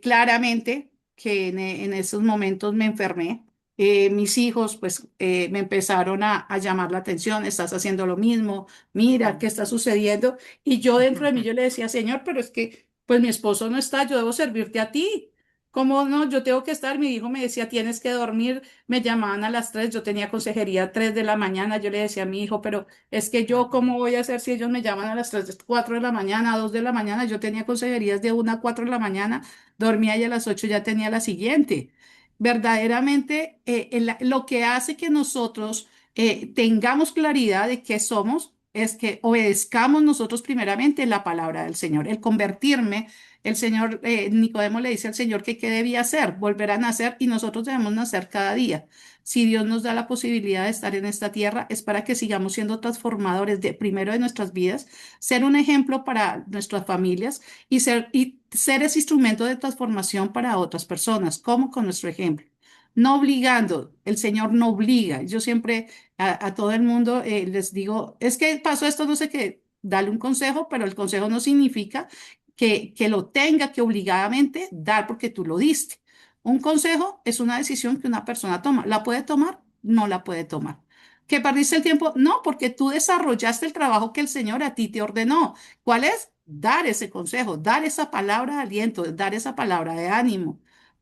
Claramente que en esos momentos me enfermé. Mis hijos pues me empezaron a llamar la atención, estás haciendo lo mismo, mira qué Mm. está sucediendo. Y yo dentro de mí yo le decía, Señor, pero es que pues mi esposo no está, yo debo servirte a ti. ¿Cómo no? Yo tengo que estar. Mi hijo me decía, tienes que dormir. Me llamaban a las 3. Yo tenía consejería 3 de la mañana. Yo le decía a mi hijo, pero es que yo, ¿cómo voy a hacer si ellos me llaman a las 3, 4 de la mañana, 2 de la mañana? Yo tenía consejerías de 1 a 4 de la mañana. Dormía y a las 8 ya tenía la siguiente. Verdaderamente, lo que hace que nosotros tengamos claridad de qué somos es que obedezcamos nosotros primeramente la palabra del Señor. El convertirme, el Señor, Nicodemo le dice al Señor que qué debía hacer, volver a nacer y nosotros debemos nacer cada día. Si Dios nos da la posibilidad de estar en esta tierra, es para que sigamos siendo transformadores de primero de nuestras vidas, ser un ejemplo para nuestras familias y ser ese instrumento de transformación para otras personas, como con nuestro ejemplo. No obligando, el Señor no obliga. Yo siempre a todo el mundo les digo, es que pasó esto, no sé qué, dale un consejo, pero el consejo no significa que lo tenga que obligadamente dar porque tú lo diste. Un consejo es una decisión que una persona toma. ¿La puede tomar? No la puede tomar. ¿Que perdiste el tiempo? No, porque tú desarrollaste el trabajo que el Señor a ti te ordenó. ¿Cuál es? Dar ese consejo, dar esa palabra de aliento, dar esa palabra de ánimo.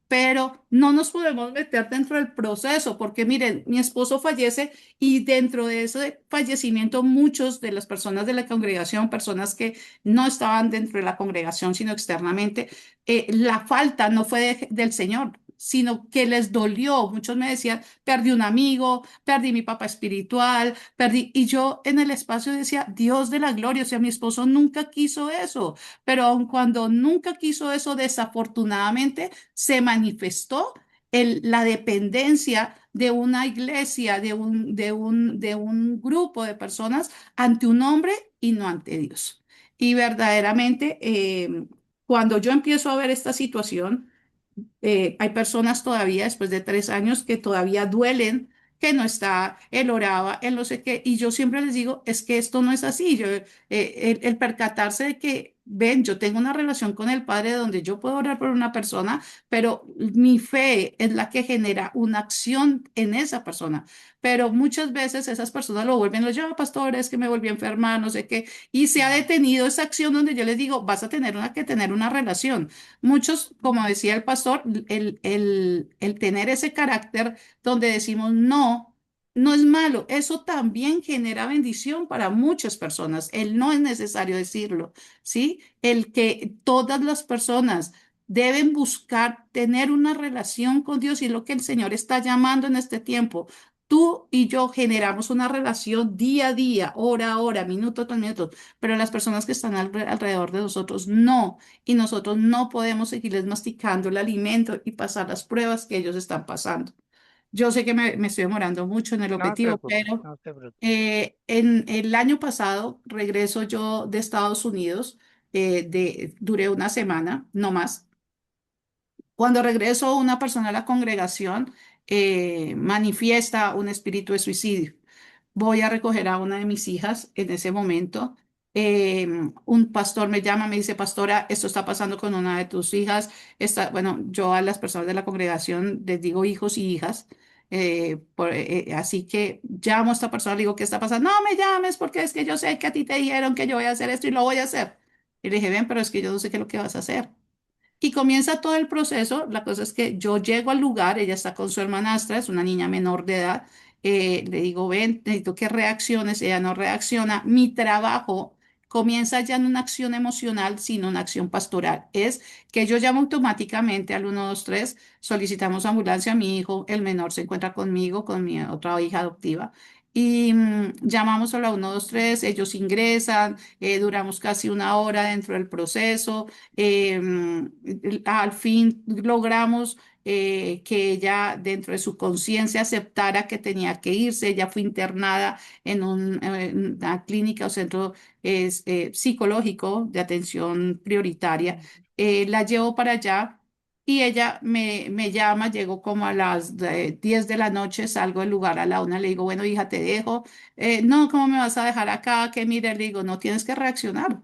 Pero no nos podemos meter dentro del proceso, porque miren, mi esposo fallece y dentro de ese fallecimiento muchos de las personas de la congregación, personas que no estaban dentro de la congregación, sino externamente, la falta no fue del Señor, sino que les dolió. Muchos me decían, perdí un amigo, perdí mi papá espiritual, perdí. Y yo en el espacio decía, Dios de la gloria, o sea, mi esposo nunca quiso eso, pero aun cuando nunca quiso eso, desafortunadamente se manifestó la dependencia de una iglesia, de un grupo de personas ante un hombre y no ante Dios. Y verdaderamente, cuando yo empiezo a ver esta situación, hay personas todavía después de 3 años que todavía duelen que no está, él oraba, él no sé qué, y yo siempre les digo, es que esto no es así, el percatarse de que, ven, yo tengo una relación con el Padre donde yo puedo orar por una persona, pero mi fe es la que genera una acción en esa persona, pero muchas veces esas personas lo vuelven, lo llevan, pastor, es que me volví a enfermar, no sé qué, y se ha detenido esa acción donde yo les digo, vas a tener que tener una relación. Muchos, como decía el pastor, el tener ese carácter donde decimos no, no es malo, eso también genera bendición para muchas personas. El no es necesario decirlo, ¿sí? El que todas las personas deben buscar tener una relación con Dios y es lo que el Señor está llamando en este tiempo. Tú y yo generamos una relación día a día, hora a hora, minuto tras minuto, pero las personas que están alrededor de nosotros no, y nosotros no podemos seguirles masticando el alimento y pasar las pruebas que ellos están pasando. Yo sé que me estoy demorando mucho en el No te objetivo, preocupes, pero no te preocupes. en el año pasado regreso yo de Estados Unidos, duré una semana, no más. Cuando regreso, una persona a la congregación manifiesta un espíritu de suicidio. Voy a recoger a una de mis hijas en ese momento. Un pastor me llama, me dice, pastora, esto está pasando con una de tus hijas. Bueno, yo a las personas de la congregación les digo hijos y hijas. Así que llamo a esta persona, le digo, ¿qué está pasando? No me llames porque es que yo sé que a ti te dijeron que yo voy a hacer esto y lo voy a hacer. Y le dije, ven, pero es que yo no sé qué es lo que vas a hacer. Y comienza todo el proceso. La cosa es que yo llego al lugar, ella está con su hermanastra, es una niña menor de edad. Le digo, ven, necesito que reacciones, ella no reacciona. Mi trabajo comienza ya en una acción emocional, sino una acción pastoral. Es que yo llamo automáticamente al 123, solicitamos ambulancia, mi hijo, el menor, se encuentra conmigo, con mi otra hija adoptiva. Y llamamos a la 123, ellos ingresan, duramos casi una hora dentro del proceso. Al fin logramos que ella dentro de su conciencia aceptara que tenía que irse. Ella fue internada en una clínica o centro psicológico de atención prioritaria. La llevo para allá y ella me llama, llego como a las 10 de la noche, salgo del lugar a la 1, le digo, bueno, hija, te dejo. No, ¿cómo me vas a dejar acá? Que mire, le digo, no tienes que reaccionar.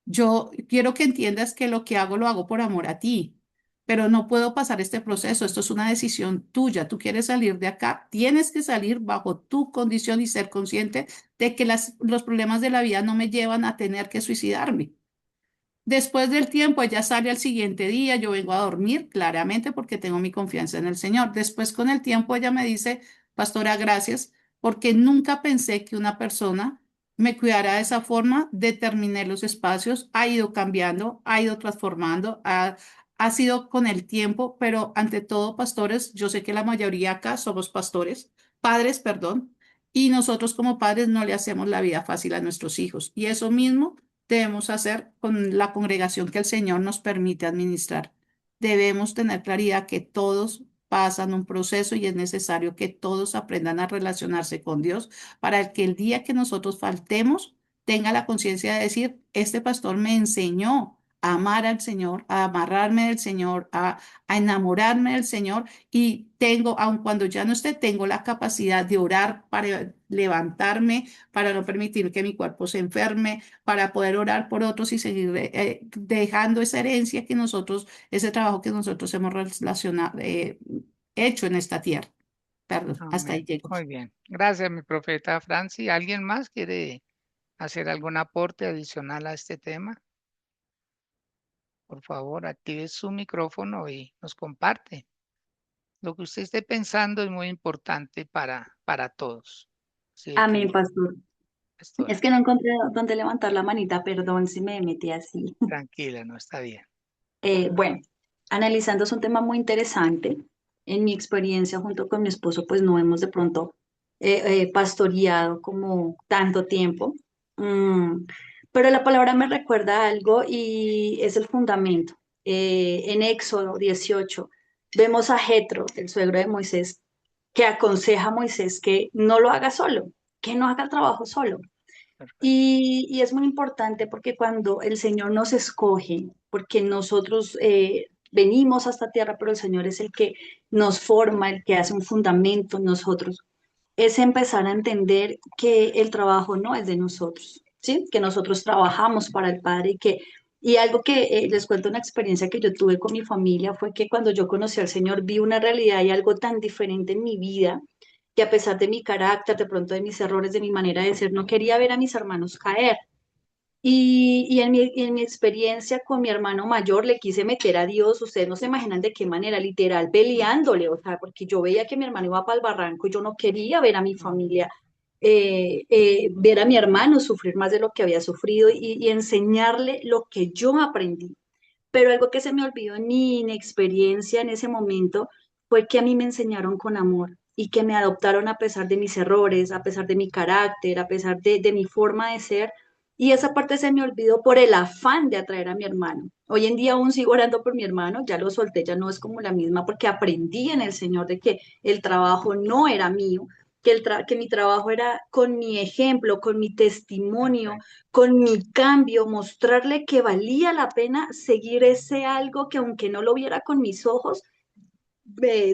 Yo quiero que entiendas que lo que hago lo hago por amor a ti, pero no puedo pasar este proceso. Esto es una decisión tuya. Tú quieres salir de acá, tienes que salir bajo tu condición y ser consciente de que los problemas de la vida no me llevan a tener que suicidarme. Después del tiempo, ella sale al siguiente día, yo vengo a dormir claramente porque tengo mi confianza en el Señor. Después, con el tiempo, ella me dice, pastora, gracias, porque nunca pensé que una persona me cuidara de esa forma. Determiné los espacios, ha ido cambiando, ha ido transformando, ha sido con el tiempo, pero ante todo, pastores, yo sé que la mayoría acá somos pastores, padres, perdón, y nosotros como padres no le hacemos la vida fácil a nuestros hijos. Y eso mismo debemos hacer con la congregación que el Señor nos permite administrar. Debemos tener claridad que todos pasan un proceso y es necesario que todos aprendan a relacionarse con Dios para que el día que nosotros faltemos tenga la conciencia de decir, este pastor me enseñó a amar al Señor, a amarrarme del Señor, a enamorarme del Señor y tengo, aun cuando ya no esté, tengo la capacidad de orar para levantarme, para no permitir que mi cuerpo se enferme, para poder orar por otros y seguir dejando esa herencia que nosotros, ese trabajo que nosotros hemos hecho en esta tierra. Perdón, hasta ahí Amén. llego. Muy bien. Gracias, mi profeta Franci. ¿Alguien más quiere hacer algún aporte adicional a este tema? Por favor, active su micrófono y nos comparte. Lo que usted esté pensando es muy importante para todos. Así Amén, que, pastor. Es pastora, que no encontré dónde levantar la manita, perdón si me metí así. tranquila, no está bien. Bueno, analizando es un tema muy interesante. En mi experiencia junto con mi esposo, pues no hemos de pronto pastoreado como tanto tiempo. Mm, pero la palabra me recuerda algo y es el fundamento. En Éxodo 18 vemos a Jetro, el suegro de Moisés, que aconseja a Moisés que no lo haga solo, que no haga el trabajo solo. Perfecto. Y es muy importante porque cuando el Señor nos escoge, porque nosotros venimos a esta tierra, pero el Señor es el que nos forma, el que hace un fundamento en nosotros, es empezar a entender que el trabajo no es de nosotros, ¿sí? Que nosotros trabajamos para el Padre y algo que les cuento una experiencia que yo tuve con mi familia fue que cuando yo conocí al Señor vi una realidad y algo tan diferente en mi vida que a pesar de mi carácter, de pronto de mis errores, de mi manera de ser, no quería ver a mis hermanos caer. Y en mi experiencia con mi hermano mayor le quise meter a Dios, ustedes no se imaginan de qué manera, literal, peleándole, o sea, porque yo veía que mi hermano iba para el barranco y yo no quería ver a mi Mm, familia, ver a mi hermano sufrir más de lo que había sufrido y enseñarle lo que yo aprendí. Pero algo que se me olvidó en mi inexperiencia en ese momento fue que a mí me enseñaron con amor y que me adoptaron a pesar de mis errores, a pesar de mi carácter, a pesar de mi forma de ser. Y esa parte se me olvidó por el afán de atraer a mi hermano. Hoy en día aún sigo orando por mi hermano, ya lo solté, ya no es como la misma porque aprendí en el Señor de que el trabajo no era mío, que mi trabajo era con mi ejemplo, con mi testimonio, perfecto. con mi cambio, mostrarle que valía la pena seguir ese algo que aunque no lo viera con mis ojos,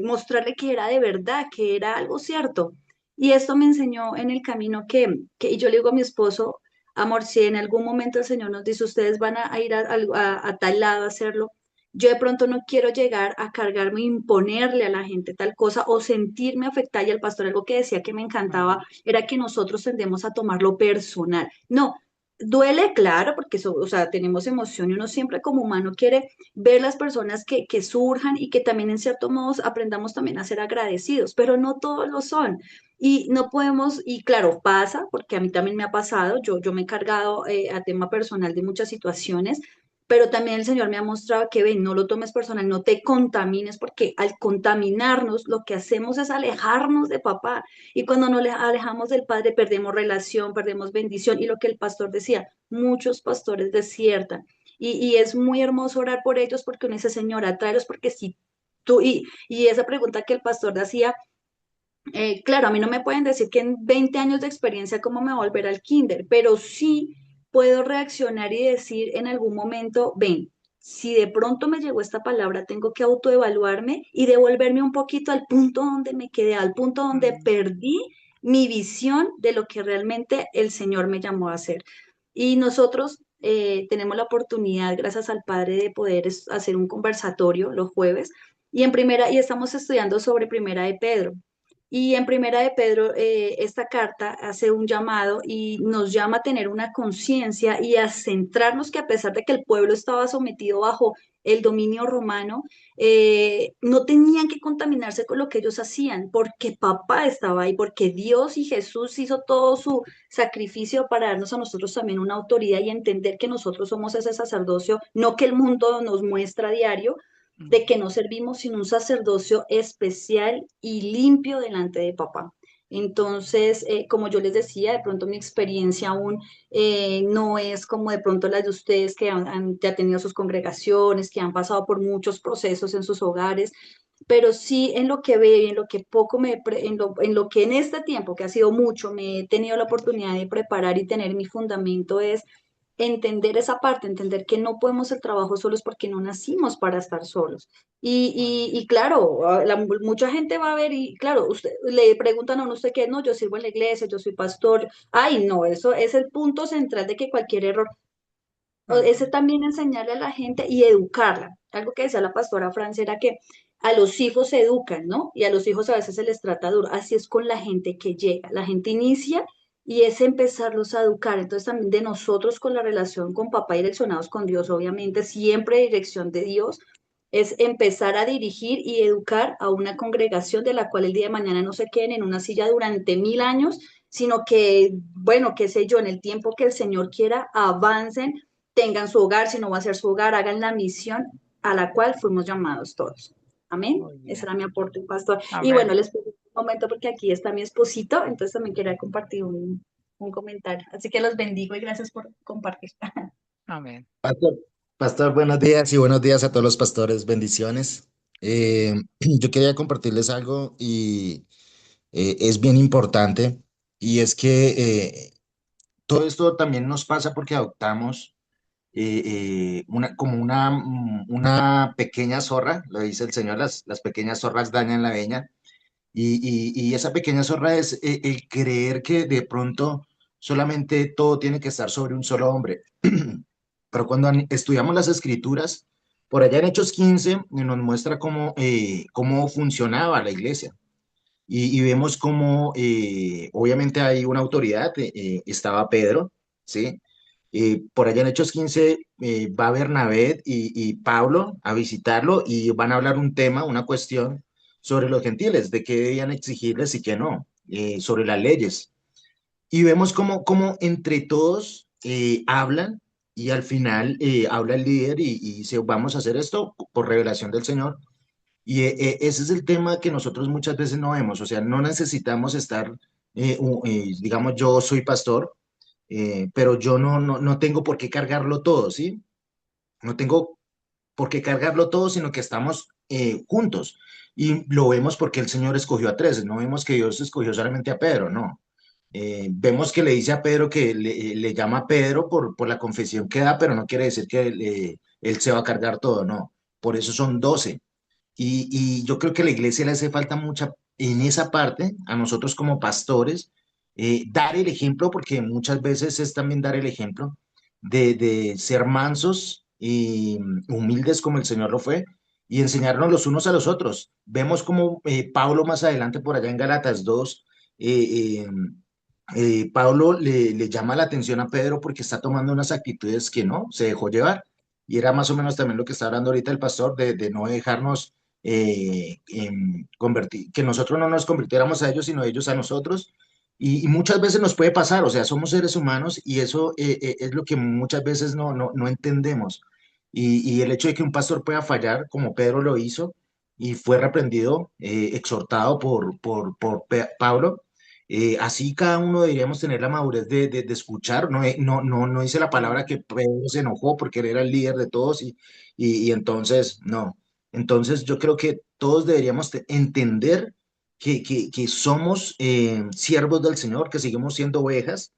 mostrarle que era de verdad, que era algo cierto. Y esto me enseñó en el camino y yo le digo a mi esposo, amor, si en algún momento el Señor nos dice, ustedes van a ir a tal lado a hacerlo, yo de pronto no quiero llegar a cargarme, imponerle a la gente tal cosa o sentirme afectada. Y el pastor algo que decía que me Ujú. encantaba era que nosotros tendemos a tomarlo personal. No, duele, claro, porque o sea, tenemos emoción y uno siempre como humano quiere ver las personas que surjan y que también en cierto modo aprendamos también a ser agradecidos, pero no todos lo son. Y no podemos, y claro, pasa, porque a mí también me ha pasado, yo me he cargado a tema personal de muchas situaciones, pero también el Señor me ha mostrado que, ven, no lo tomes personal, no te contamines, porque al contaminarnos lo que hacemos es alejarnos de papá. Y cuando nos alejamos del Padre, perdemos relación, perdemos bendición. Y lo que el pastor decía, muchos pastores desiertan y es muy hermoso orar por ellos porque uno dice, Señora, tráelos porque si tú, y esa pregunta que el pastor hacía, claro, a mí no me pueden decir que en 20 años de experiencia cómo me voy a volver al kinder, pero sí puedo reaccionar y decir en algún momento, ven, si de pronto me llegó esta palabra, tengo que autoevaluarme y devolverme un poquito al punto donde me quedé, al punto donde Mm, perdí mi visión de lo que realmente el Señor me llamó a hacer. Y nosotros tenemos la oportunidad, gracias al Padre, de poder hacer un conversatorio los jueves y estamos estudiando sobre Primera de Pedro. Y en Primera de Pedro, esta carta hace un llamado y nos llama a tener una conciencia y a centrarnos que a pesar de que el pueblo estaba sometido bajo el dominio romano, no tenían que contaminarse con lo que ellos hacían, porque papá estaba ahí, porque Dios y Jesús hizo todo su sacrificio para darnos a nosotros también una autoridad y entender que nosotros somos ese sacerdocio, no que el mundo nos muestra a diario, de mm. que no servimos sin un sacerdocio especial y limpio delante de papá. Entonces, como yo les decía, de pronto mi experiencia aún no es como de pronto la de ustedes que han ya tenido sus congregaciones, que han pasado por muchos procesos en sus hogares, pero sí en lo que veo, y en lo que poco en lo que en este tiempo, que ha sido mucho, me he tenido la oportunidad de preparar y tener mi fundamento es entender esa parte, entender que no podemos el trabajo solos porque no nacimos para estar solos. Muy bien. Y claro, mucha gente va a ver y claro, usted le preguntan a uno usted qué, no, yo sirvo en la iglesia, yo soy pastor. Ay, no, eso es el punto central de que cualquier error ese Ujú. también enseñarle a la gente y educarla. Algo que decía la pastora Francia era que a los hijos se educan, ¿no? Y a los hijos a veces se les trata duro. Así es con la gente que llega. La gente inicia y es empezarlos a educar. Entonces también de nosotros con la relación con papá direccionados con Dios, obviamente siempre dirección de Dios, es empezar a dirigir y educar a una congregación de la cual el día de mañana no se queden en una silla durante 1000 años, sino que, bueno, qué sé yo, en el tiempo que el Señor quiera, avancen, tengan su hogar, si no va a ser su hogar, hagan la misión a la cual fuimos llamados todos. Amén. Muy Ese bien. era mi aporte, pastor. Y Amén. bueno, les pido un momento porque aquí está mi esposito, entonces también quería compartir un comentario. Así que los bendigo y gracias por compartir. Amén. Pastor, pastor, buenos días y buenos días a todos los pastores, bendiciones. Yo quería compartirles algo y es bien importante y es que todo esto también nos pasa porque adoptamos una pequeña zorra, lo dice el Señor, las pequeñas zorras dañan la veña y esa pequeña zorra es el creer que de pronto solamente todo tiene que estar sobre un solo hombre. Pero cuando estudiamos las escrituras, por allá en Hechos 15 nos muestra cómo funcionaba la iglesia. Y vemos cómo obviamente hay una autoridad, estaba Pedro, ¿sí? Por allá en Hechos 15 va Bernabé y Pablo a visitarlo y van a hablar un tema, una cuestión sobre los gentiles, de qué debían exigirles y qué no, sobre las leyes. Y vemos cómo entre todos hablan y al final habla el líder y dice, vamos a hacer esto por revelación del Señor. Y ese es el tema que nosotros muchas veces no vemos, o sea, no necesitamos estar, digamos, yo soy pastor, pero yo no tengo por qué cargarlo todo, ¿sí? No tengo por qué cargarlo todo, sino que estamos juntos. Y lo vemos porque el Señor escogió a tres, no vemos que Dios escogió solamente a Pedro, no. Vemos que le dice a Pedro que le llama a Pedro por la confesión que da, pero no quiere decir que él se va a cargar todo, no. Por eso son 12. Y yo creo que a la iglesia le hace falta mucha en esa parte, a nosotros como pastores, dar el ejemplo, porque muchas veces es también dar el ejemplo de ser mansos y humildes como el Señor lo fue, y enseñarnos los unos a los otros. Vemos como Pablo más adelante por allá en Gálatas 2, eh, eh, Pablo le llama la atención a Pedro porque está tomando unas actitudes que no, se dejó llevar. Y era más o menos también lo que está hablando ahorita el pastor, de no dejarnos convertir, que nosotros no nos convirtiéramos a ellos, sino ellos a nosotros. Y muchas veces nos puede pasar, o sea, somos seres humanos y eso es lo que muchas veces no entendemos. Y el hecho de que un pastor pueda fallar, como Pedro lo hizo, y fue reprendido, exhortado por Pablo, así cada uno deberíamos tener la madurez de escuchar. No dice la palabra que Pedro se enojó porque él era el líder de todos y entonces, no. Entonces yo creo que todos deberíamos entender que somos siervos del Señor, que seguimos siendo ovejas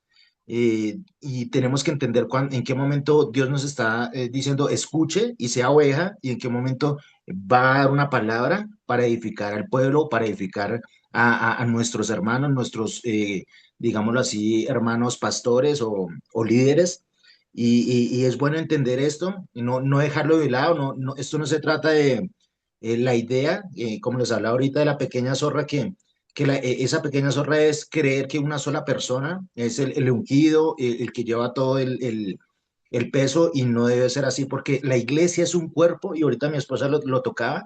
y tenemos que entender en qué momento Dios nos está diciendo escuche y sea oveja y en qué momento va a dar una palabra para edificar al pueblo, para edificar a nuestros hermanos, nuestros, digámoslo así, hermanos pastores o líderes. Y es bueno entender esto y no dejarlo de lado. Esto no se trata de la idea, como les hablaba ahorita de la pequeña zorra, esa pequeña zorra es creer que una sola persona es el ungido, el que lleva todo el peso y no debe ser así porque la iglesia es un cuerpo y ahorita mi esposa lo tocaba.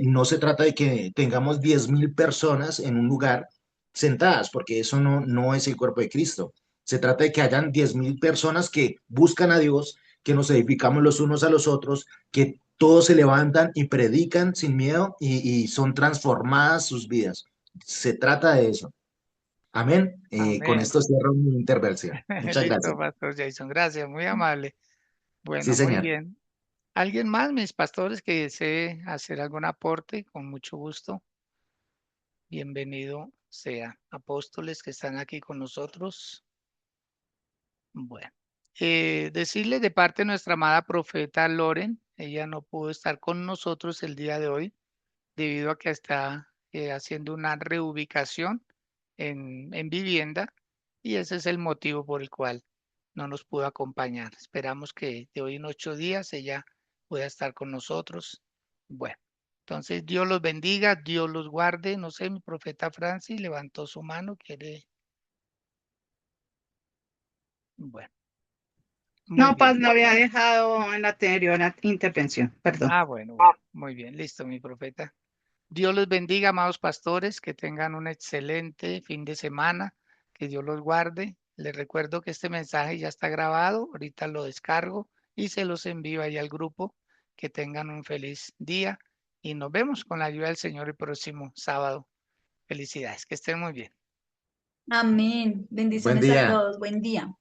No se trata de que tengamos 10.000 personas en un lugar sentadas, porque eso no es el cuerpo de Cristo. Se trata de que hayan 10.000 personas que buscan a Dios, que nos edificamos los unos a los otros, que todos se levantan y predican sin miedo y son transformadas sus vidas. Se trata de eso. Amén. Con Amén. esto cierro mi intervención. Muchas Listo, gracias. Pastor Jason. Gracias, muy amable. Sí, Bueno, muy señor. bien. ¿Alguien más, mis pastores, que desee hacer algún aporte? Con mucho gusto. Bienvenido sea. Apóstoles que están aquí con nosotros. Bueno, decirles de parte de nuestra amada profeta Loren, ella no pudo estar con nosotros el día de hoy debido a que está haciendo una reubicación en vivienda y ese es el motivo por el cual no nos pudo acompañar. Esperamos que de hoy en 8 días ella pueda estar con nosotros. Bueno, Entonces, Dios los bendiga, Dios los guarde. No sé, mi profeta Francis levantó su mano, quiere. Bueno, muy No, Paz, bien. lo había dejado en la anterior intervención, perdón. Ah, bueno, bueno, muy bien, listo, mi profeta. Dios los bendiga, amados pastores, que tengan un excelente fin de semana, que Dios los guarde. Les recuerdo que este mensaje ya está grabado, ahorita lo descargo y se los envío ahí al grupo. Que tengan un feliz día y nos vemos con la ayuda del Señor el próximo sábado. Felicidades, que estén muy bien. Amén. Buen Bendiciones a día. todos. Buen día.